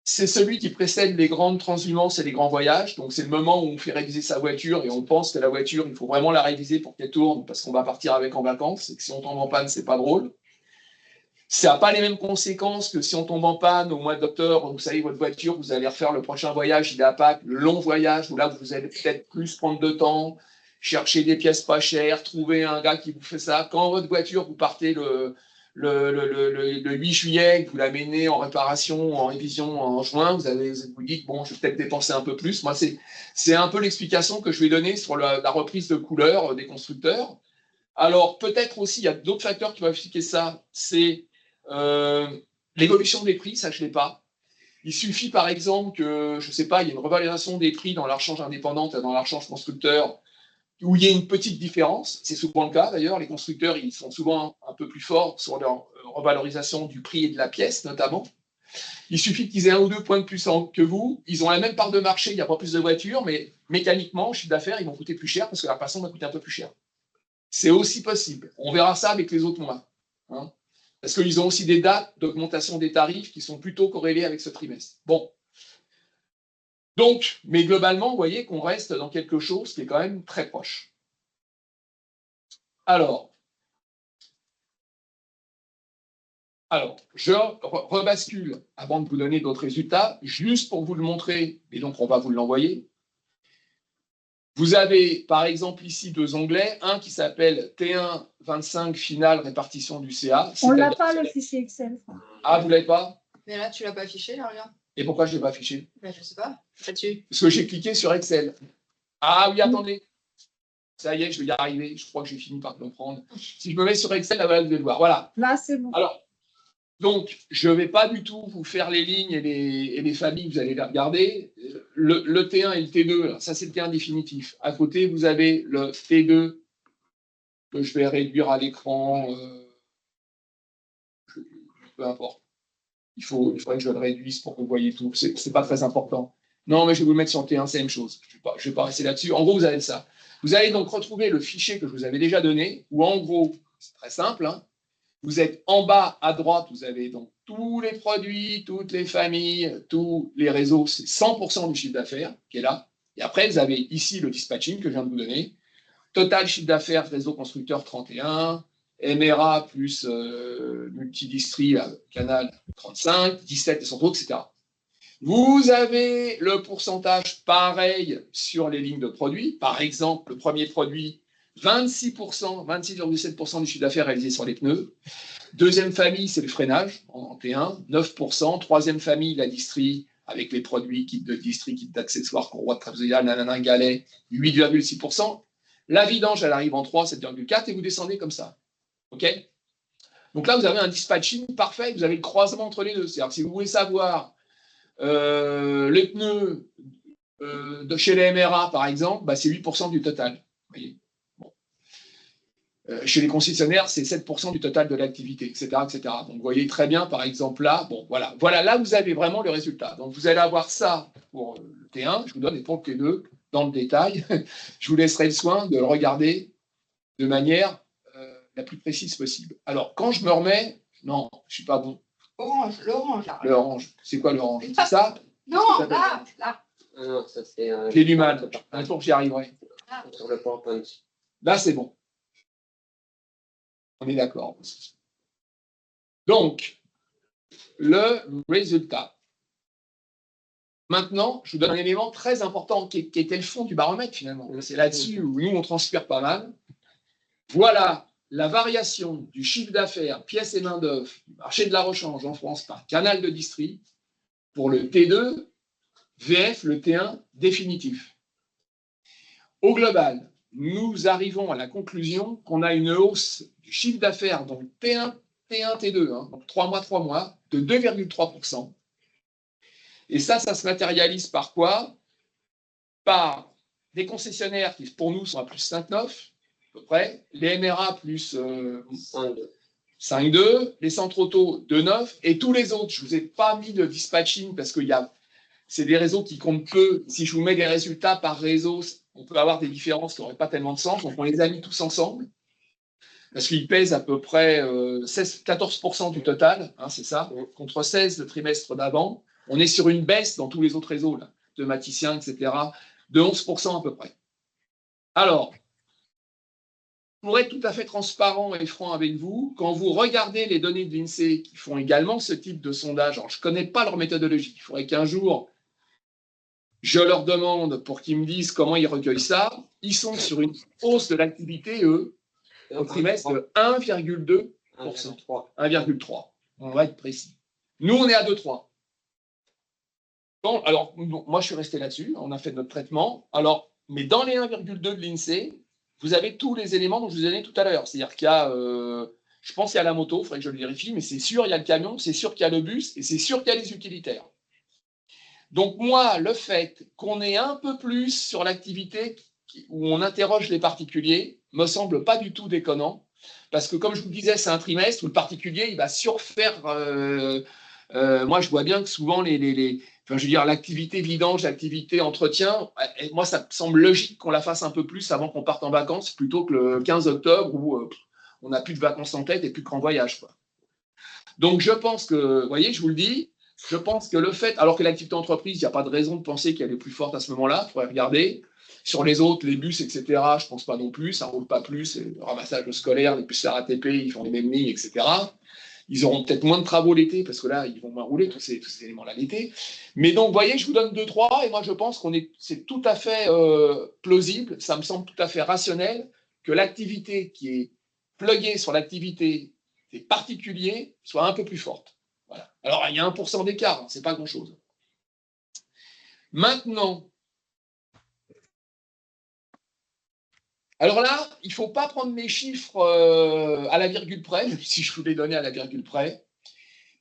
C'est celui qui précède les grandes transhumances et les grands voyages. Donc, c'est le moment où on fait réviser sa voiture et on pense que la voiture, il faut vraiment la réviser pour qu'elle tourne parce qu'on va partir avec en vacances et que si on tombe en panne, c'est pas drôle. Ça n'a pas les mêmes conséquences que si on tombe en panne au mois d'octobre, vous savez, votre voiture, vous allez refaire le prochain voyage, il est à Pâques, le long voyage, où là, vous allez peut-être plus prendre de temps, chercher des pièces pas chères, trouver un gars qui vous fait ça. Quand votre voiture, vous partez le 8 juillet, que vous l'amenez en réparation, en révision en juin, vous dites, bon, je vais peut-être dépenser un peu plus. Moi, c'est un peu l'explication que je vais donner sur la reprise de couleurs des constructeurs. Alors, peut-être aussi, il y a d'autres facteurs qui vont expliquer ça. C'est l'évolution des prix, ça, je ne l'ai pas. Il suffit, par exemple, que, je ne sais pas, il y ait une revalorisation des prix dans la rechange indépendante et dans la rechange constructeur, où il y a une petite différence, c'est souvent le cas d'ailleurs, les constructeurs ils sont souvent un peu plus forts sur leur revalorisation du prix et de la pièce notamment. Il suffit qu'ils aient 1 ou 2 points de plus que vous, ils ont la même part de marché, il n'y a pas plus de voitures, mais mécaniquement, au chiffre d'affaires, ils vont coûter plus cher parce que la passation va coûter un peu plus cher. C'est aussi possible. On verra ça avec les autres mois. Hein, parce qu'ils ont aussi des dates d'augmentation des tarifs qui sont plutôt corrélées avec ce trimestre. Bon. Donc, mais globalement, vous voyez qu'on reste dans quelque chose qui est quand même très proche. Alors, je rebascule avant de vous donner d'autres résultats, juste pour vous le montrer, et donc on va vous l'envoyer. Vous avez, par exemple, ici 2 onglets, un qui s'appelle T1 25 finale répartition du CA. On n'a pas le fichier Excel. Ah, vous ne l'avez pas? Mais là, tu ne l'as pas affiché, là, regarde. Et pourquoi je ne l'ai pas affiché? Ben, je ne sais pas. Là-dessus. Parce que j'ai cliqué sur Excel. Ah oui, attendez. Ça y est, je vais y arriver. Je crois que j'ai fini par comprendre. Si je me mets sur Excel, là, vous allez le voir. Voilà. Là, c'est bon. Alors, donc, je ne vais pas du tout vous faire les lignes et les familles, vous allez les regarder. Le T1 et le T2, là, ça c'est le T1 définitif. À côté, vous avez le T2 que je vais réduire à l'écran. Peu importe. Il faudrait que je le réduise pour que vous voyez tout. Ce n'est pas très important. Non, mais je vais vous le mettre sur le T1, c'est la même chose. Je ne vais pas rester là-dessus. En gros, vous avez ça. Vous allez donc retrouver le fichier que je vous avais déjà donné, où en gros, c'est très simple, hein, vous êtes en bas à droite, vous avez donc tous les produits, toutes les familles, tous les réseaux, c'est 100% du chiffre d'affaires qui est là. Et après, vous avez ici le dispatching que je viens de vous donner. Total chiffre d'affaires, réseau constructeur 31, MRA plus multidistri, canal 35, 17 et centraux, etc. Vous avez le pourcentage pareil sur les lignes de produits. Par exemple, le premier produit, 26%, 26,7% du chiffre d'affaires réalisé sur les pneus. Deuxième famille, c'est le freinage en T1, 9%. Troisième famille, la distri, avec les produits, kits de distri, kits d'accessoires, courroies de trapézoïdales, nanana, galets, 8,6%. La vidange, elle arrive en 3, 7,4, et vous descendez comme ça. OK? Donc là, vous avez un dispatching parfait, vous avez le croisement entre les deux. C'est-à-dire que si vous voulez savoir les pneus de chez les MRA, par exemple, bah, c'est 8% du total. Vous voyez, bon. Chez les concessionnaires, c'est 7% du total de l'activité, etc., etc. Donc, vous voyez très bien, par exemple, là, bon, voilà. Voilà, là, vous avez vraiment le résultat. Donc, vous allez avoir ça pour le T1, je vous donne, et pour le T2, dans le détail. Je vous laisserai le soin de le regarder de manière la plus précise possible. Alors, quand je me remets, non, je ne suis pas bon. L'orange, là. L'orange. C'est quoi l'orange? C'est ça? Non, là. Non, ça c'est. J'ai du mal. Un jour, j'y arriverai. Sur le PowerPoint. Là, c'est bon. On est d'accord. Donc, le résultat. Maintenant, je vous donne un élément très important qui était le fond du baromètre finalement. C'est là-dessus où nous, on transpire pas mal. Voilà la variation du chiffre d'affaires, pièces et main-d'œuvre, du marché de la rechange en France par canal de distri pour le T2, VF, le T1 définitif. Au global, nous arrivons à la conclusion qu'on a une hausse du chiffre d'affaires, donc T1, T2, donc 3 mois, de 2,3%. Et ça se matérialise par quoi? Par des concessionnaires qui, pour nous, sont à plus 5,9, à peu près, les MRA plus 5,2, les centres auto 2,9, et tous les autres. Je ne vous ai pas mis de dispatching parce que c'est des réseaux qui comptent peu. Si je vous mets des résultats par réseau, on peut avoir des différences qui n'auraient pas tellement de sens. Donc, on les a mis tous ensemble parce qu'ils pèsent à peu près 14% du total, c'est ça, contre 16 le trimestre d'avant. On est sur une baisse dans tous les autres réseaux, là, de maticiens, etc., de 11% à peu près. Alors, pour être tout à fait transparent et franc avec vous, quand vous regardez les données de l'INSEE qui font également ce type de sondage, alors je ne connais pas leur méthodologie, il faudrait qu'un jour je leur demande pour qu'ils me disent comment ils recueillent ça, ils sont sur une hausse de l'activité, eux, au trimestre de 1,2%. 1,3%. On va être précis. Nous, on est à 2,3%. Bon, alors, moi, je suis resté là-dessus. On a fait notre traitement. Alors, mais dans les 1,2 de l'INSEE, vous avez tous les éléments dont je vous ai donné tout à l'heure. C'est-à-dire qu'il y a, je pense qu'il y a la moto, il faudrait que je le vérifie, mais c'est sûr, il y a le camion, c'est sûr qu'il y a le bus, et c'est sûr qu'il y a les utilitaires. Donc, moi, le fait qu'on ait un peu plus sur l'activité où on interroge les particuliers me semble pas du tout déconnant, parce que, comme je vous le disais, c'est un trimestre où le particulier, il va surfaire. Moi, je vois bien que souvent, l'activité vidange, l'activité entretien, moi, ça me semble logique qu'on la fasse un peu plus avant qu'on parte en vacances, plutôt que le 15 octobre où on n'a plus de vacances en tête et plus de grands voyages, quoi. Donc, je pense que, vous voyez, je vous le dis, je pense que le fait, alors que l'activité entreprise, il n'y a pas de raison de penser qu'elle est plus forte à ce moment-là, il faudrait regarder. Sur les autres, les bus, etc., je ne pense pas non plus, ça ne roule pas plus, le ramassage scolaire, les bus RATP, ils font les mêmes lignes, etc. Ils auront peut-être moins de travaux l'été, parce que là, ils vont moins rouler, tous ces éléments-là l'été. Mais donc, vous voyez, je vous donne 2-3, et moi, je pense c'est tout à fait plausible, ça me semble tout à fait rationnel, que l'activité qui est pluguée sur l'activité des particuliers soit un peu plus forte. Voilà. Alors, il y a 1% d'écart, ce n'est pas grand-chose. Maintenant, alors là, il ne faut pas prendre mes chiffres à la virgule près, même si je vous les donnais à la virgule près.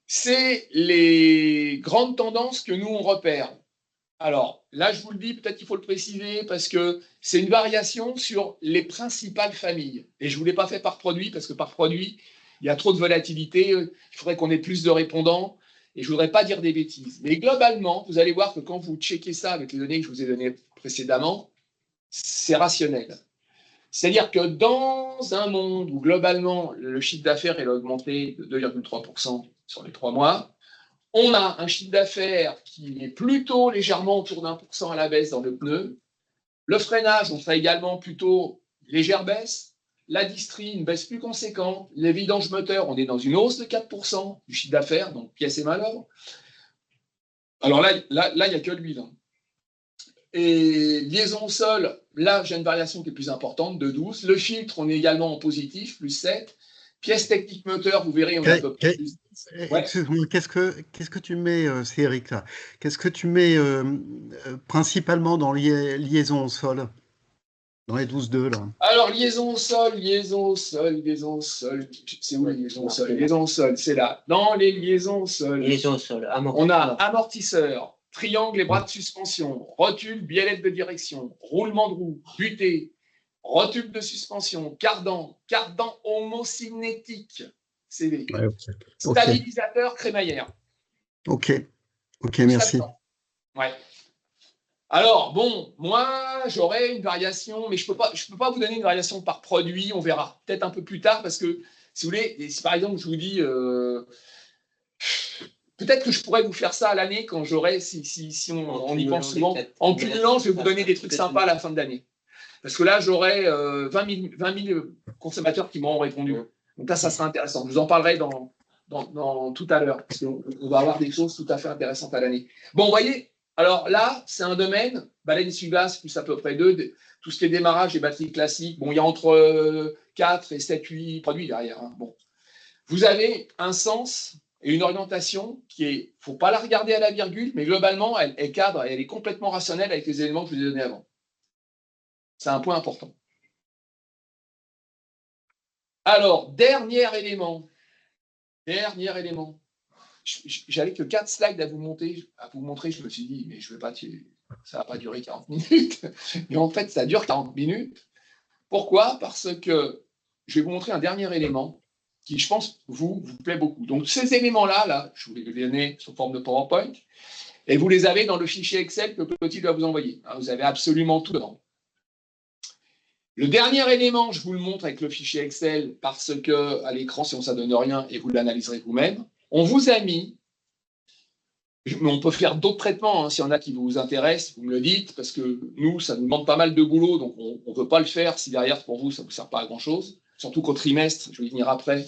C'est les grandes tendances que nous, on repère. Alors, là, je vous le dis, peut-être qu'il faut le préciser, parce que c'est une variation sur les principales familles. Et je ne vous l'ai pas fait par produit, parce que par produit, il y a trop de volatilité, il faudrait qu'on ait plus de répondants, et je ne voudrais pas dire des bêtises. Mais globalement, vous allez voir que quand vous checkez ça avec les données que je vous ai données précédemment, c'est rationnel. C'est-à-dire que dans un monde où globalement le chiffre d'affaires a augmenté de 2,3% sur les 3 mois, on a un chiffre d'affaires qui est plutôt légèrement autour d'1% à la baisse dans le pneu. Le freinage, on fait également plutôt légère baisse. La distrie, une baisse plus conséquente. Les vidanges moteurs, on est dans une hausse de 4% du chiffre d'affaires, donc pièces et main-d'œuvre. Alors là, il n'y a que l'huile. Et liaison au sol, là, j'ai une variation qui est plus importante, de 12. Le filtre, on est également en positif, plus 7. Pièces techniques moteurs, vous verrez, on est à peu près plus 10. Ouais. Excuse-moi, qu'est-ce que tu mets, c'est Eric là, qu'est-ce que tu mets principalement dans liaison au sol, dans les 12.2 là? Alors, liaison au sol, c'est où les liaisons au sol? Liaison au sol, c'est là. Dans les liaisons au sol, on a amortisseur, triangle et bras de suspension, rotule, biellette de direction, roulement de roue, butée, rotule de suspension, cardan homocinétique, CV, Ouais, stabilisateur crémaillère. Ok, merci. Ouais. Alors, bon, moi, j'aurais une variation, mais je peux pas vous donner une variation par produit, on verra peut-être un peu plus tard, parce que, si vous voulez, si par exemple, je vous dis, peut-être que je pourrais vous faire ça à l'année quand j'aurai, si on y pense souvent, en cumulant, je vais vous donner des trucs sympas à la fin de l'année. Parce que là, j'aurai 20 000 consommateurs qui m'auront répondu. Donc là, ça sera intéressant. Je vous en parlerai tout à l'heure, parce qu'on va avoir des choses tout à fait intéressantes à l'année. Bon, vous voyez, alors là, c'est un domaine, baleine essuie-glace, plus à peu près 2, tout ce qui est démarrage des batteries classiques. Bon, il y a entre 4 et 7, 8 produits derrière. Hein. Bon. Vous avez un sens et une orientation qui est, il ne faut pas la regarder à la virgule, mais globalement, elle cadre et elle est complètement rationnelle avec les éléments que je vous ai donnés avant. C'est un point important. Alors, dernier élément. J'avais que 4 slides à vous montrer. Je me suis dit, mais je ne vais pas, ça ne va pas durer 40 minutes. Et en fait, ça dure 40 minutes. Pourquoi? Parce que je vais vous montrer un dernier élément qui, je pense, vous plaît beaucoup. Donc, ces éléments-là, je vous les donner sous forme de PowerPoint, et vous les avez dans le fichier Excel que Petit va vous envoyer. Vous avez absolument tout dedans. Le dernier élément, je vous le montre avec le fichier Excel parce que à l'écran, sinon ça ne donne rien et vous l'analyserez vous-même. On vous a mis, mais on peut faire d'autres traitements, hein, s'il y en a qui vous intéressent, vous me le dites, parce que nous, ça nous demande pas mal de boulot, donc on ne peut pas le faire si derrière, pour vous, ça ne vous sert pas à grand-chose. Surtout qu'au trimestre, je vais y venir après,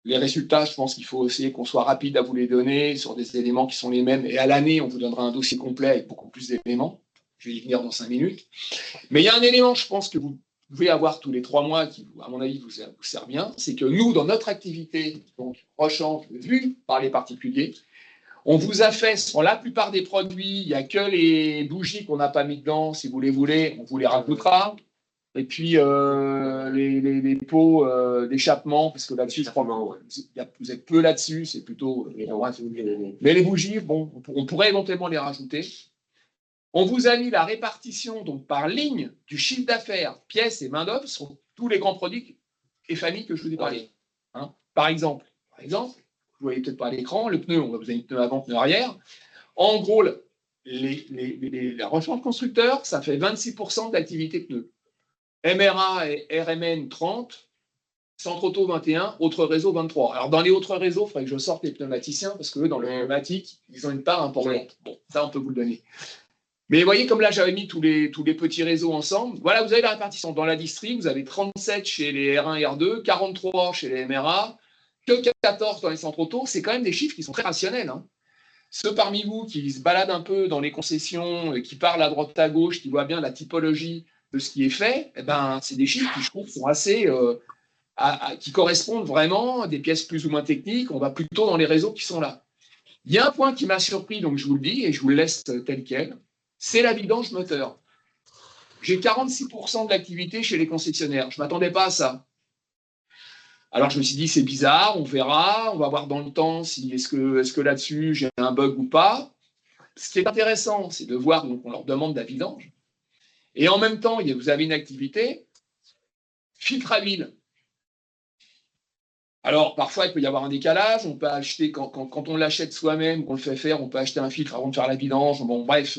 les résultats, je pense qu'il faut essayer qu'on soit rapide à vous les donner sur des éléments qui sont les mêmes. Et à l'année, on vous donnera un dossier complet avec beaucoup plus d'éléments. Je vais y venir dans 5 minutes. Mais il y a un élément, je pense, que vous pouvez avoir tous les 3 mois qui, à mon avis, vous sert bien. C'est que nous, dans notre activité, donc Rochant, vue par les particuliers, on vous a fait, sur la plupart des produits, il n'y a que les bougies qu'on n'a pas mis dedans. Si vous les voulez, on vous les rajoutera. Et puis, les pots d'échappement, parce que là-dessus, je crois que vous êtes peu là-dessus, c'est plutôt... Mais les bougies, bon, on pourrait éventuellement les rajouter. On vous a mis la répartition donc, par ligne du chiffre d'affaires, pièces et main-d'œuvre sur tous les grands produits et familles que je vous ai parlé. Hein. Par exemple, vous ne voyez peut-être pas à l'écran, le pneu, on va vous donner pneu avant, pneu arrière. En gros, la Rochant de constructeur, ça fait 26% d'activité pneu. MRA et RMN 30, Centre Auto 21, autres réseaux 23. Alors dans les autres réseaux, il faudrait que je sorte les pneumaticiens parce que eux, dans le pneumatique, ils ont une part importante. Bon, ça, on peut vous le donner. Mais vous voyez, comme là, j'avais mis tous les petits réseaux ensemble. Voilà, vous avez la répartition. Dans la distrie, vous avez 37 chez les R1 et R2, 43 chez les MRA, que 14 dans les centres auto. C'est quand même des chiffres qui sont très rationnels. Hein. Ceux parmi vous qui se baladent un peu dans les concessions, qui parlent à droite à gauche, qui voient bien la typologie de ce qui est fait, eh ben, c'est des chiffres qui, je trouve, sont assez... qui correspondent vraiment à des pièces plus ou moins techniques. On va plutôt dans les réseaux qui sont là. Il y a un point qui m'a surpris, donc je vous le dis, et je vous le laisse tel quel. C'est la vidange moteur. J'ai 46% de l'activité chez les concessionnaires. Je ne m'attendais pas à ça. Alors, je me suis dit, c'est bizarre, on verra, on va voir dans le temps si est-ce que là-dessus, j'ai un bug ou pas. Ce qui est intéressant, c'est de voir qu'on leur demande de la vidange. Et en même temps, vous avez une activité filtre à huile. Alors, parfois, il peut y avoir un décalage. On peut acheter, quand on l'achète soi-même, qu'on le fait faire, on peut acheter un filtre avant de faire la vidange. Bon, bref,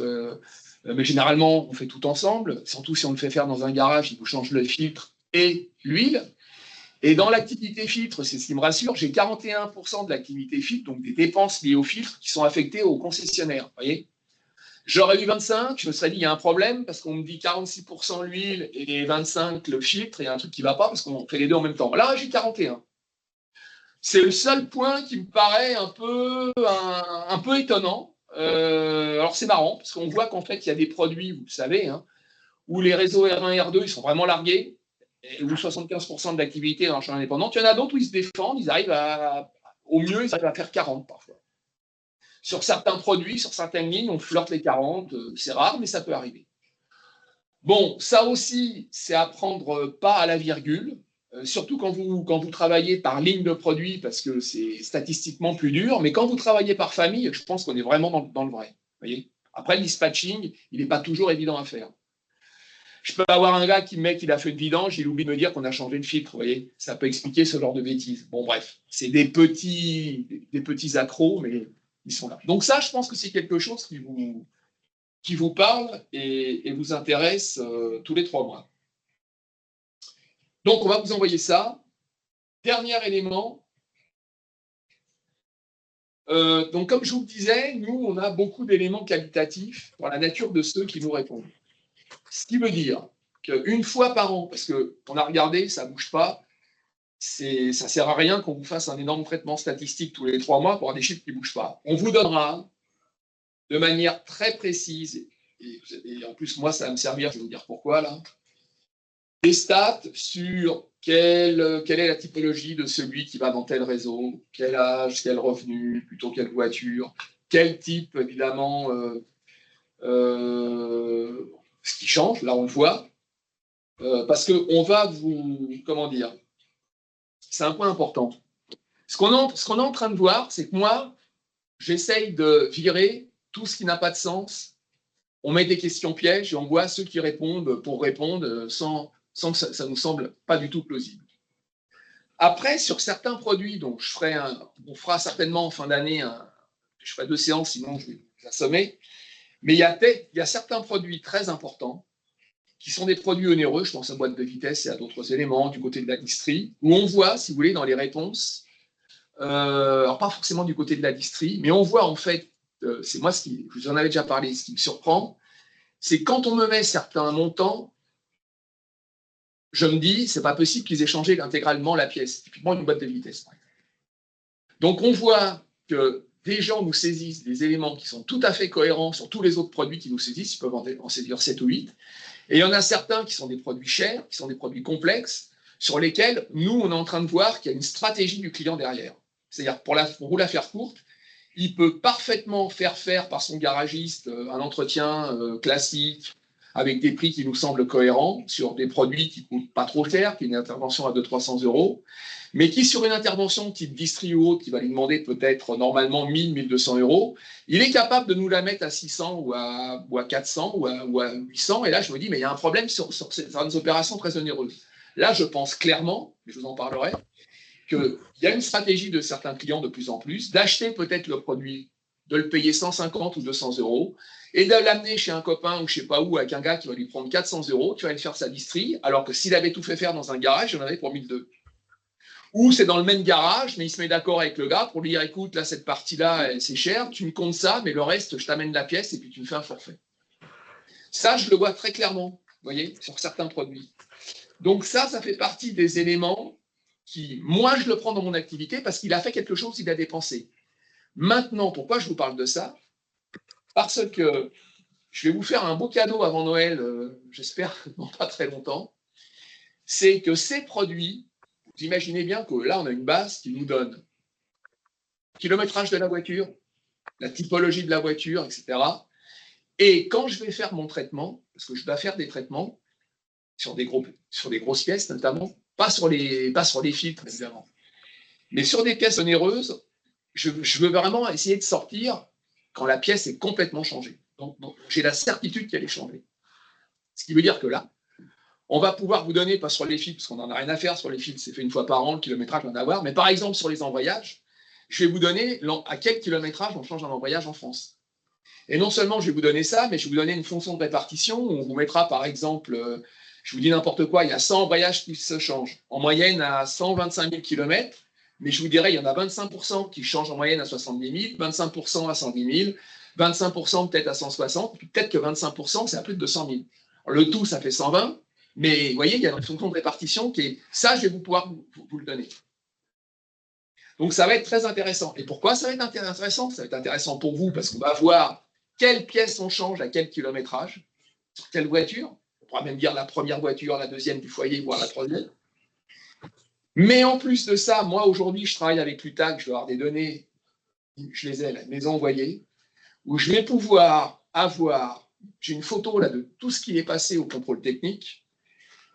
mais généralement, on fait tout ensemble. Surtout si on le fait faire dans un garage, il vous change le filtre et l'huile. Et dans l'activité filtre, c'est ce qui me rassure, j'ai 41% de l'activité filtre, donc des dépenses liées au filtre qui sont affectées aux concessionnaires. Vous voyez ? J'aurais eu 25, je me serais dit, il y a un problème, parce qu'on me dit 46% l'huile et 25% le filtre, et il y a un truc qui ne va pas, parce qu'on fait les deux en même temps. Là, j'ai 41. C'est le seul point qui me paraît un peu étonnant. Alors, c'est marrant, parce qu'on voit qu'en fait, il y a des produits, vous le savez, hein, où les réseaux R1 et R2, ils sont vraiment largués, et où 75% de l'activité est en champ indépendant. Il y en a d'autres où ils se défendent, ils arrivent au mieux, ils arrivent à faire 40 parfois. Sur certains produits, sur certaines lignes, on flirte les 40, c'est rare, mais ça peut arriver. Bon, ça aussi, c'est à prendre pas à la virgule, surtout quand vous travaillez par ligne de produit, parce que c'est statistiquement plus dur, mais quand vous travaillez par famille, je pense qu'on est vraiment dans le vrai. Voyez. Après, le dispatching, il n'est pas toujours évident à faire. Je peux avoir un gars qui me met qu'il a fait une vidange, il oublie de me dire qu'on a changé le filtre, vous voyez. Ça peut expliquer ce genre de bêtises. Bon, bref, c'est des petits accros, mais ils sont là. Donc ça, je pense que c'est quelque chose qui vous parle et vous intéresse tous les 3 mois. Donc, on va vous envoyer ça. Dernier élément. Donc, comme je vous le disais, nous, on a beaucoup d'éléments qualitatifs dans la nature de ceux qui nous répondent. Ce qui veut dire qu'une fois par an, parce qu'on a regardé, ça ne bouge pas, ça ne sert à rien qu'on vous fasse un énorme traitement statistique tous les 3 mois pour avoir des chiffres qui ne bougent pas. On vous donnera de manière très précise, et en plus, moi, ça va me servir, je vais vous dire pourquoi, là, des stats sur quelle est la typologie de celui qui va dans tel réseau, quel âge, quel revenu, plutôt quelle voiture, quel type, évidemment, ce qui change, là on le voit, parce qu'on va vous, comment dire, c'est un point important. Ce qu'on est en train de voir, c'est que moi, j'essaye de virer tout ce qui n'a pas de sens. On met des questions pièges et on voit ceux qui répondent pour répondre sans que ça nous semble pas du tout plausible. Après, sur certains produits, donc on fera certainement en fin d'année, je ferai 2 séances, sinon je vais vous assommer, mais il y a certains produits très importants qui sont des produits onéreux, je pense à boîte de vitesse et à d'autres éléments du côté de la distrie, où on voit, si vous voulez, dans les réponses, alors pas forcément du côté de la distrie, mais on voit en fait, c'est moi je vous en avais déjà parlé, ce qui me surprend, c'est quand on me met certains montants, je me dis, c'est pas possible qu'ils aient changé intégralement la pièce, typiquement une boîte de vitesse. Donc on voit que des gens nous saisissent des éléments qui sont tout à fait cohérents sur tous les autres produits qui nous saisissent, ils peuvent en saisir 7 ou 8, et il y en a certains qui sont des produits chers, qui sont des produits complexes, sur lesquels nous, on est en train de voir qu'il y a une stratégie du client derrière. C'est-à-dire, pour vous la faire courte, il peut parfaitement faire par son garagiste un entretien classique, avec des prix qui nous semblent cohérents, sur des produits qui ne coûtent pas trop cher, qui est une intervention à 200-300 €, mais qui, sur une intervention type distri ou autre, qui va lui demander peut-être normalement 1000-1200 €, il est capable de nous la mettre à 600 ou à 400 ou à 800. Et là, je me dis, mais il y a un problème sur certaines opérations très onéreuses. Là, je pense clairement, et je vous en parlerai, qu'il y a une stratégie de certains clients de plus en plus d'acheter peut-être le produit, de le payer 150 ou 200 € et de l'amener chez un copain ou je ne sais pas où avec un gars qui va lui prendre 400 €, qui va lui faire sa distrie, alors que s'il avait tout fait faire dans un garage, il en avait pour 1002. Ou c'est dans le même garage, mais il se met d'accord avec le gars pour lui dire, écoute, là, cette partie-là, c'est cher, tu me comptes ça, mais le reste, je t'amène la pièce et puis tu me fais un forfait. Ça, je le vois très clairement, vous voyez, sur certains produits. Donc ça fait partie des éléments qui, moi, je le prends dans mon activité parce qu'il a fait quelque chose, il a dépensé. Maintenant, pourquoi je vous parle de ça? Parce que je vais vous faire un beau cadeau avant Noël, j'espère dans pas très longtemps. C'est que ces produits, vous imaginez bien que là, on a une base qui nous donne le kilométrage de la voiture, la typologie de la voiture, etc. Et quand je vais faire mon traitement, parce que je dois faire des traitements sur des grosses pièces notamment, pas sur les filtres évidemment, mais sur des pièces onéreuses, je veux vraiment essayer de sortir quand la pièce est complètement changée. Donc j'ai la certitude qu'elle est changée. Ce qui veut dire que là, on va pouvoir vous donner, pas sur les filtres, parce qu'on n'en a rien à faire sur les filtres, c'est fait une fois par an, le kilométrage on va en avoir, mais par exemple sur les embrayages, je vais vous donner à quel kilométrage on change un embrayage en France. Et non seulement je vais vous donner ça, mais je vais vous donner une fonction de répartition où on vous mettra par exemple, je vous dis n'importe quoi, il y a 100 embrayages qui se changent en moyenne à 125 000 km, mais je vous dirais il y en a 25% qui changent en moyenne à 70 000, 25% à 110 000, 25% peut-être à 160, puis peut-être que 25% c'est à plus de 200 000. Alors, le tout, ça fait 120, mais vous voyez, il y a une fonction de répartition qui est, ça, je vais pouvoir vous le donner. Donc ça va être très intéressant. Et pourquoi ça va être intéressant? Ça va être intéressant pour vous parce qu'on va voir quelles pièces on change à quel kilométrage, sur quelle voiture. On pourra même dire la première voiture, la deuxième du foyer, voire la troisième. Mais en plus de ça, moi aujourd'hui, je travaille avec l'UTAC, je vais avoir des données, je les ai, les envoyer, où je vais pouvoir avoir, j'ai une photo là de tout ce qui est passé au contrôle technique,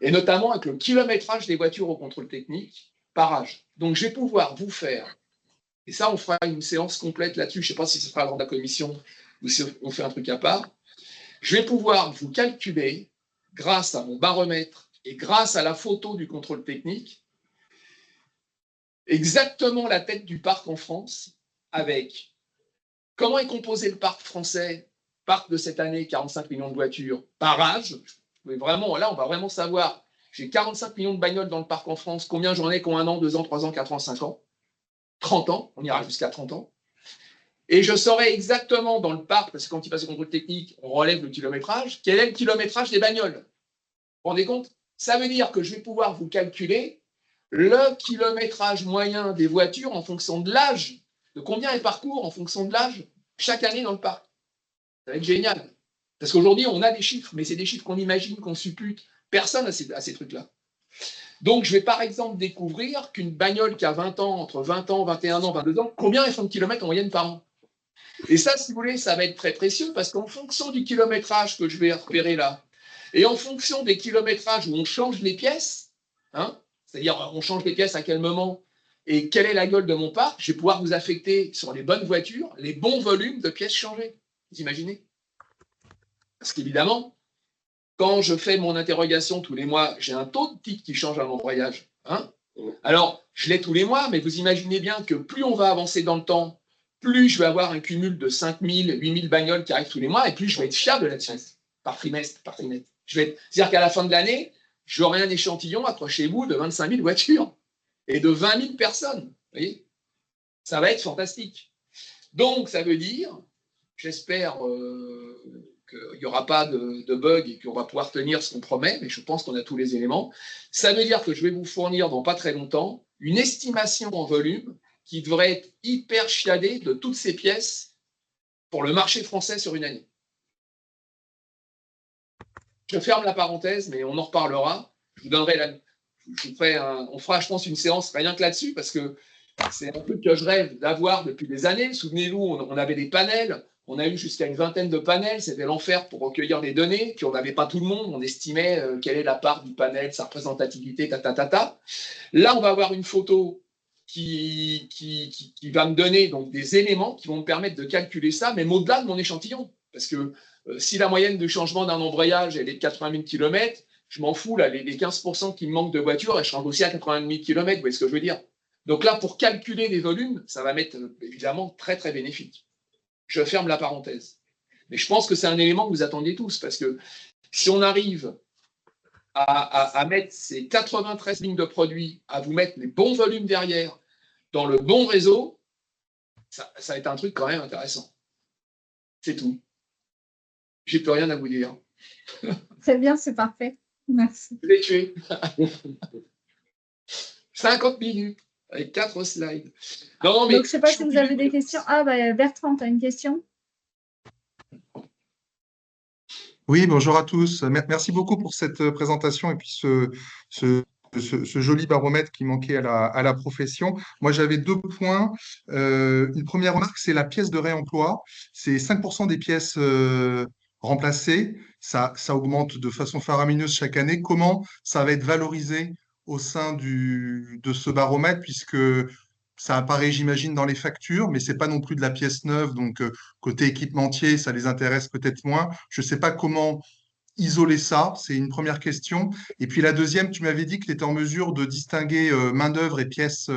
et notamment avec le kilométrage des voitures au contrôle technique par âge. Donc je vais pouvoir vous faire, et ça on fera une séance complète là-dessus, je ne sais pas si ce sera lors de la commission ou si on fait un truc à part, je vais pouvoir vous calculer, grâce à mon baromètre et grâce à la photo du contrôle technique, exactement la tête du parc en France, avec comment est composé le parc français, parc de cette année, 45 millions de voitures, par âge. Mais vraiment, là, on va vraiment savoir, j'ai 45 millions de bagnoles dans le parc en France, combien j'en ai qui ont 1 an, 2 ans, 3 ans, 4 ans, 5 ans, 30 ans, on ira jusqu'à 30 ans. Et je saurai exactement dans le parc, parce que quand il passe le contrôle technique, on relève le kilométrage, quel est le kilométrage des bagnoles. Vous vous rendez compte? Ça veut dire que je vais pouvoir vous calculer le kilométrage moyen des voitures en fonction de l'âge, de combien elles parcourent en fonction de l'âge chaque année dans le parc. Ça va être génial. Parce qu'aujourd'hui, on a des chiffres, mais c'est des chiffres qu'on imagine, qu'on suppute. Personne n'a ces trucs-là. Donc, je vais par exemple découvrir qu'une bagnole qui a 20 ans, entre 20 ans, 21 ans, 22 ans, combien elles font de kilomètres en moyenne par an? Et ça, si vous voulez, ça va être très précieux parce qu'en fonction du kilométrage que je vais repérer là, et en fonction des kilométrages où on change les pièces, hein, c'est-à-dire on change les pièces à quel moment et quelle est la gueule de mon parc, je vais pouvoir vous affecter sur les bonnes voitures les bons volumes de pièces changées. Vous imaginez? Parce qu'évidemment, quand je fais mon interrogation tous les mois, j'ai un taux de titres qui change à mon voyage. Hein, alors, je l'ai tous les mois, mais vous imaginez bien que plus on va avancer dans le temps, plus je vais avoir un cumul de 5 000, 8 000 bagnoles qui arrivent tous les mois, et plus je vais être fiable là-dessus, par trimestre, par trimestre. C'est-à-dire qu'à la fin de l'année, j'aurai un échantillon, accrochez-vous, de 25 000 voitures et de 20 000 personnes. Vous voyez, ça va être fantastique. Donc, ça veut dire, j'espère qu'il n'y aura pas de bug et qu'on va pouvoir tenir ce qu'on promet, mais je pense qu'on a tous les éléments. Ça veut dire que je vais vous fournir dans pas très longtemps une estimation en volume qui devrait être hyper chiadée de toutes ces pièces pour le marché français sur une année. Je ferme la parenthèse, mais on en reparlera. Je vous donnerai on fera, je pense, une séance rien que là-dessus, parce que c'est un truc que je rêve d'avoir depuis des années. Souvenez-vous, on avait des panels, on a eu jusqu'à une vingtaine de panels, c'était l'enfer pour recueillir les données, puis on n'avait pas tout le monde, on estimait quelle est la part du panel, sa représentativité, ta. Là, on va avoir une photo qui va me donner donc des éléments qui vont me permettre de calculer ça, même au-delà de mon échantillon. Parce que si la moyenne de changement d'un embrayage elle est de 80 000 km, je m'en fous, là, les 15% qui me manquent de voitures, elles changent aussi à 80 000 km, vous voyez ce que je veux dire? Donc là, pour calculer les volumes, ça va m'être évidemment très, très bénéfique. Je ferme la parenthèse. Mais je pense que c'est un élément que vous attendiez tous, parce que si on arrive à mettre ces 93 lignes de produits, à vous mettre les bons volumes derrière, dans le bon réseau, ça va être un truc quand même intéressant. C'est tout. J'ai plus rien à vous dire. C'est bien, c'est parfait. Merci. Je l'ai tué. 50 minutes avec 4 slides. Non, mais donc, je ne sais pas si vous avez des questions. Ah, Bertrand, tu as une question? Oui, bonjour à tous. Merci beaucoup pour cette présentation et puis ce joli baromètre qui manquait à la profession. Moi, j'avais 2 points. Une première remarque, c'est la pièce de réemploi. C'est 5% des pièces remplacées. Ça augmente de façon faramineuse chaque année. Comment ça va être valorisé au sein de ce baromètre, puisque ça apparaît, j'imagine, dans les factures, mais ce n'est pas non plus de la pièce neuve. Donc, côté équipementier, ça les intéresse peut-être moins. Je ne sais pas comment isoler ça, c'est une première question. Et puis la deuxième, tu m'avais dit que tu étais en mesure de distinguer main-d'œuvre et pièces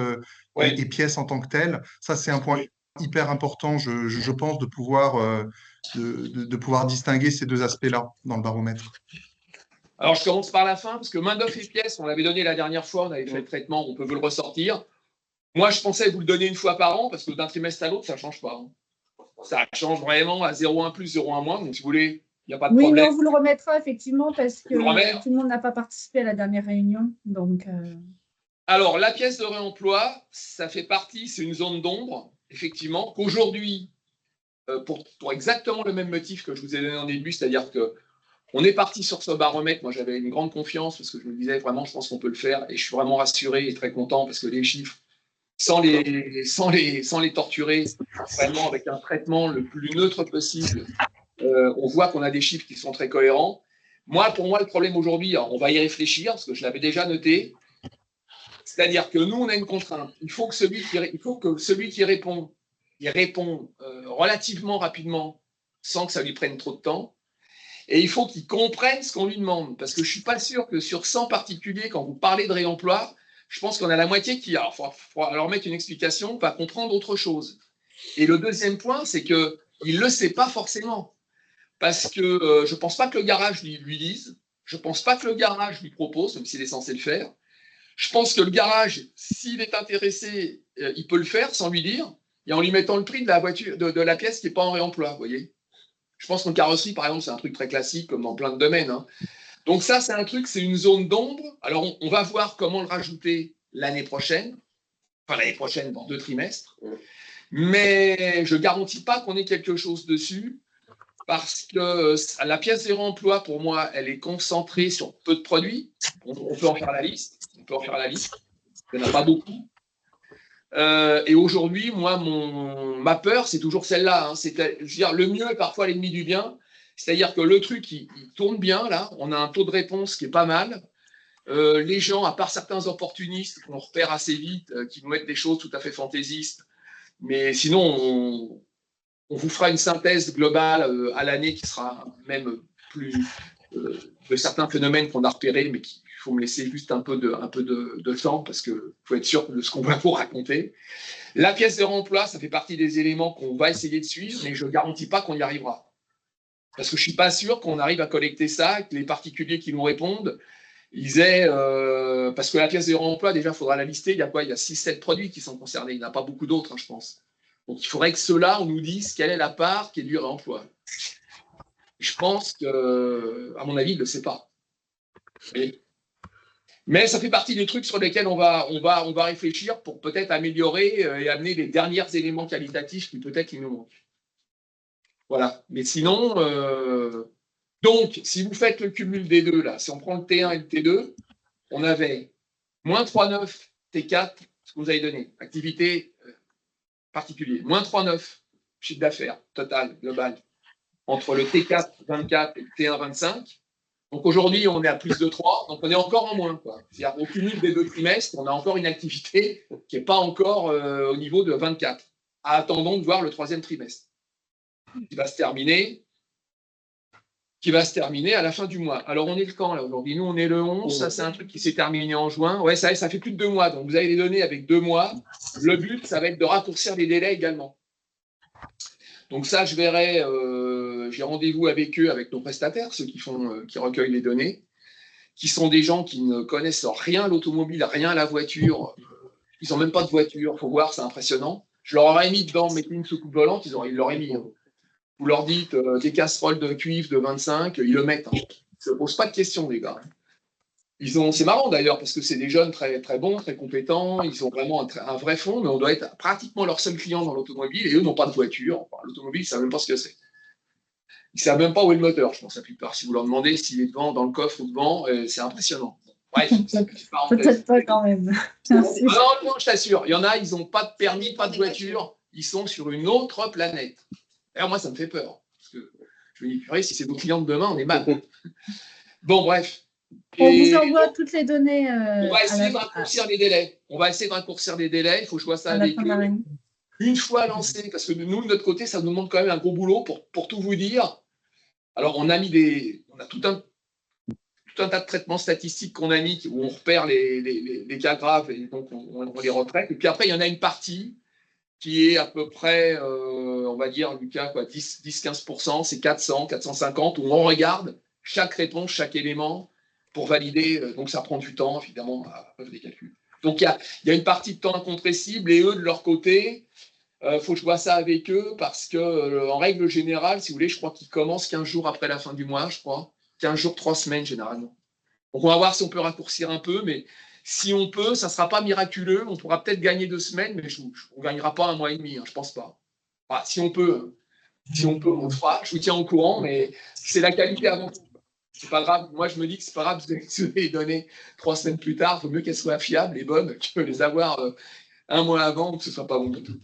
et pièces en tant que telles. Ça, c'est un point hyper important, je pense, de pouvoir distinguer ces deux aspects-là dans le baromètre. Alors, je commence par la fin, parce que main-d'œuvre et pièces, on l'avait donné la dernière fois, on avait fait le traitement, on peut vous le ressortir. Moi, je pensais vous le donner une fois par an, parce que d'un trimestre à l'autre, ça ne change pas. Hein. Ça change vraiment à 0,1 plus, 0,1 moins. Donc, si vous voulez, il n'y a pas de problème. Oui, on vous le remettra effectivement, parce que tout le monde n'a pas participé à la dernière réunion. Donc, Alors, la pièce de réemploi, ça fait partie, c'est une zone d'ombre, effectivement, qu'aujourd'hui, pour exactement le même motif que je vous ai donné en début, c'est-à-dire qu'on est parti sur ce baromètre. Moi, j'avais une grande confiance, parce que je me disais, vraiment, je pense qu'on peut le faire. Et je suis vraiment rassuré et très content, parce que les chiffres, sans les torturer, vraiment avec un traitement le plus neutre possible, on voit qu'on a des chiffres qui sont très cohérents. Pour moi, le problème aujourd'hui, on va y réfléchir, parce que je l'avais déjà noté, c'est-à-dire que nous, on a une contrainte. Il faut que celui qui répond, il répond relativement rapidement, sans que ça lui prenne trop de temps, et il faut qu'il comprenne ce qu'on lui demande, parce que je ne suis pas sûr que sur 100 particuliers, quand vous parlez de réemploi, je pense qu'on a la moitié qui, alors, faudra leur mettre une explication, va comprendre autre chose. Et le deuxième point, c'est qu'il ne le sait pas forcément. Parce que je ne pense pas que le garage lui dise, je ne pense pas que le garage lui propose, même s'il est censé le faire. Je pense que le garage, s'il est intéressé, il peut le faire sans lui dire, et en lui mettant le prix de la voiture, de la pièce qui n'est pas en réemploi, vous voyez. Je pense qu'en carrosserie, par exemple, c'est un truc très classique, comme dans plein de domaines. Hein. Donc ça, c'est un truc, c'est une zone d'ombre. Alors, on va voir comment le rajouter l'année prochaine, enfin l'année prochaine dans 2 trimestres, mais je ne garantis pas qu'on ait quelque chose dessus parce que la pièce zéro emploi, pour moi, elle est concentrée sur peu de produits. On peut en faire la liste. Il n'y en a pas beaucoup. Et aujourd'hui, moi, ma peur, c'est toujours celle-là. Hein. Je veux dire, le mieux est parfois l'ennemi du bien. C'est-à-dire que le truc, il tourne bien, là. On a un taux de réponse qui est pas mal. Les gens, à part certains opportunistes qu'on repère assez vite, qui nous mettent des choses tout à fait fantaisistes, mais sinon, on vous fera une synthèse globale à l'année qui sera même plus de certains phénomènes qu'on a repérés, mais qu'il faut me laisser juste un peu de temps parce qu'il faut être sûr de ce qu'on va vous raconter. La pièce de remploi, ça fait partie des éléments qu'on va essayer de suivre, mais je ne garantis pas qu'on y arrivera. Parce que je ne suis pas sûr qu'on arrive à collecter ça, que les particuliers qui nous répondent, ils aient. Parce que la pièce de remploi, déjà, il faudra la lister. Il y a quoi? Il y a 6-7 produits qui sont concernés. Il n'y en a pas beaucoup d'autres, hein, je pense. Donc, il faudrait que ceux-là, on nous dise quelle est la part qui est du réemploi. Je pense que, à mon avis, il ne le sait pas. Mais ça fait partie des trucs sur lesquels on va réfléchir pour peut-être améliorer et amener les derniers éléments qualitatifs qui peut-être nous manquent. Voilà. Mais sinon, donc, si vous faites le cumul des deux, là, si on prend le T1 et le T2, on avait moins 3,9 T4, ce que vous avez donné, activité particulière, moins 3,9 chiffre d'affaires total, global, entre le T4 24 et le T1 25. Donc aujourd'hui, on est à plus de 3, donc on est encore en moins. C'est-à-dire au cumul des 2 trimestres, on a encore une activité qui n'est pas encore au niveau de 24. Attendons de voir le 3e trimestre, qui va se terminer à la fin du mois. Alors, on est le quand, là, aujourd'hui? Nous, on est le 11. Ça, c'est un truc qui s'est terminé en juin. Ouais, ça fait plus de 2 mois. Donc, vous avez les données avec 2 mois. Le but, ça va être de raccourcir les délais également. Donc, ça, je verrai. J'ai rendez-vous avec eux, avec nos prestataires, ceux qui recueillent les données, qui sont des gens qui ne connaissent rien à l'automobile, rien à la voiture. Ils n'ont même pas de voiture. Il faut voir, c'est impressionnant. Je leur aurais mis dedans mettre une soucoupe volante, ils l'auraient mis. Vous leur dites des casseroles de cuivre de 25, ils le mettent. Hein. Ils ne se posent pas de questions, les gars. C'est marrant d'ailleurs, parce que c'est des jeunes très, très bons, très compétents. Ils ont vraiment un vrai fond, mais on doit être pratiquement leur seul client dans l'automobile, et eux n'ont pas de voiture. Enfin, l'automobile, ils ne savent même pas ce que c'est. Ils ne savent même pas où est le moteur, je pense, la plupart. Si vous leur demandez s'il est devant, dans le coffre ou devant, c'est impressionnant. Bref, peut-être pas quand même. Non, je t'assure. Il y en a, ils n'ont pas de permis, pas de voiture. Ils sont sur une autre planète. D'ailleurs, moi, ça me fait peur. Parce que je me dis, purée, si c'est vos clients de demain, on est mal. Bon, bref. On vous envoie toutes les données. On va essayer de raccourcir les délais. Il faut que je vois ça avec eux. Une fois lancé, parce que nous, de notre côté, ça nous demande quand même un gros boulot pour tout vous dire. Alors, on a tout un tas de traitements statistiques qu'on a mis où on repère les cas graves et donc on les retraite. Et puis après, il y en a une partie qui est à peu près, on va dire, Lucas, 10-15%, c'est 400, 450, où on regarde chaque réponse, chaque élément pour valider. Donc, ça prend du temps, évidemment, à faire des calculs. Donc, il y a une partie de temps incompressible et eux, de leur côté, faut que je vois ça avec eux parce que, en règle générale, si vous voulez, je crois qu'ils commencent 15 jours après la fin du mois, je crois. 15 jours, 3 semaines, généralement. Donc, on va voir si on peut raccourcir un peu, mais si on peut, ça ne sera pas miraculeux. On pourra peut-être gagner 2 semaines, mais on ne gagnera pas 1 mois et demi, hein, je ne pense pas. Enfin, si on peut, on le fera. Je vous tiens au courant, mais c'est la qualité avant tout. C'est pas grave. Moi, je me dis que c'est pas grave de les donner 3 semaines plus tard. Il vaut mieux qu'elles soient fiables et bonnes que les avoir 1 mois avant ou que ce ne soit pas bon du tout.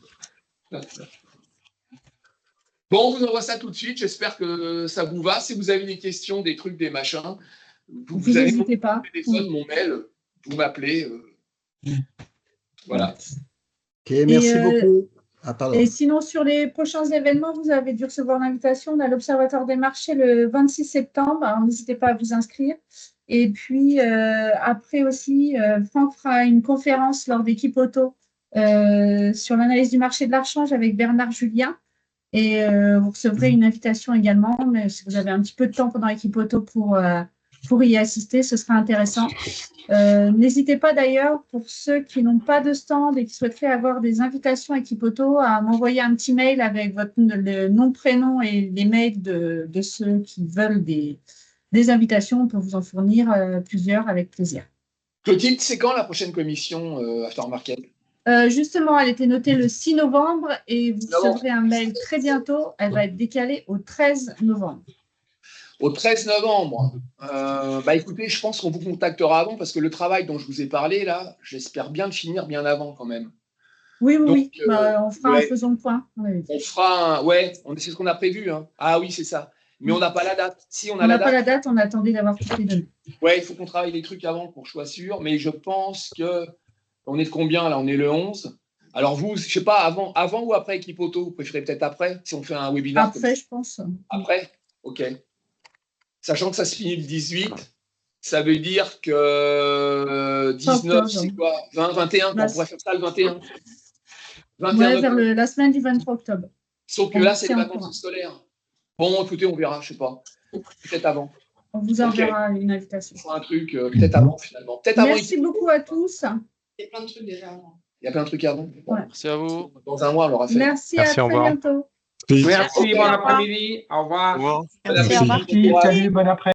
Bon, on vous envoie ça tout de suite. J'espère que ça vous va. Si vous avez des questions, des trucs, des machins, vous avez mon téléphone, mon mail, vous m'appelez. Voilà. Ok, merci beaucoup. Et sinon, sur les prochains événements, vous avez dû recevoir l'invitation. On a l'Observatoire des marchés le 26 septembre. Alors, n'hésitez pas à vous inscrire. Et puis, après aussi, Franck fera une conférence lors d'Équipe Auto sur l'analyse du marché de l'archange avec Bernard Julien. Et vous recevrez une invitation également. Mais si vous avez un petit peu de temps pendant Équipe Auto pour y assister, ce sera intéressant. N'hésitez pas d'ailleurs, pour ceux qui n'ont pas de stand et qui souhaiteraient avoir des invitations à Équipe Auto, à m'envoyer un petit mail avec le nom, prénom et les mails de ceux qui veulent des invitations. On peut vous en fournir plusieurs avec plaisir. Clotilde, c'est quand la prochaine commission Aftermarket? Justement, elle était notée le 6 novembre et vous Novembre. recevrez un mail très bientôt. Elle va être décalée au 13 novembre. Au 13 novembre. Bah écoutez, je pense qu'on vous contactera avant parce que le travail dont je vous ai parlé, là, j'espère bien le finir bien avant quand même. Oui, oui, Donc, oui. On fera ouais. un faisons le point. Oui. On fera un... Ouais, c'est ce qu'on a prévu. Hein. Ah oui, c'est ça. Mais on n'a pas la date. Si, on a On la n'a pas date. la date, on attendait d'avoir toutes les données. Ouais, il faut qu'on travaille les trucs avant pour que je sois sûr. Mais je pense que... On est de combien là? On est le 11. Alors vous, je sais pas, avant ou après Équipe Auto? Vous préférez peut-être après, si on fait un webinaire comme Après, ça. je pense. Après? Ok. Sachant que ça se finit le 18, ça veut dire que 19, c'est quoi? 20, 21, on pourrait faire ça le 21. 21 Ouais, vers octobre. la semaine du 23 octobre. Sauf que On là, vous c'est les tient au vacances courant. scolaires. Bon, écoutez, on verra, je sais pas. Peut-être avant. On vous enverra une invitation. On fera un truc, peut-être avant finalement. Peut-être avant. Merci beaucoup à tous. Il y a plein de trucs déjà avant. Il y a plein de trucs avant. Bon, Ouais. Merci à vous. dans un mois, on l'aura fait. Merci, Merci, à au très revoir. bientôt. Merci, Ok, bon au après-midi. Au revoir. Au revoir. Bon Merci, au revoir. après-midi, bon courage. Salut, bon après.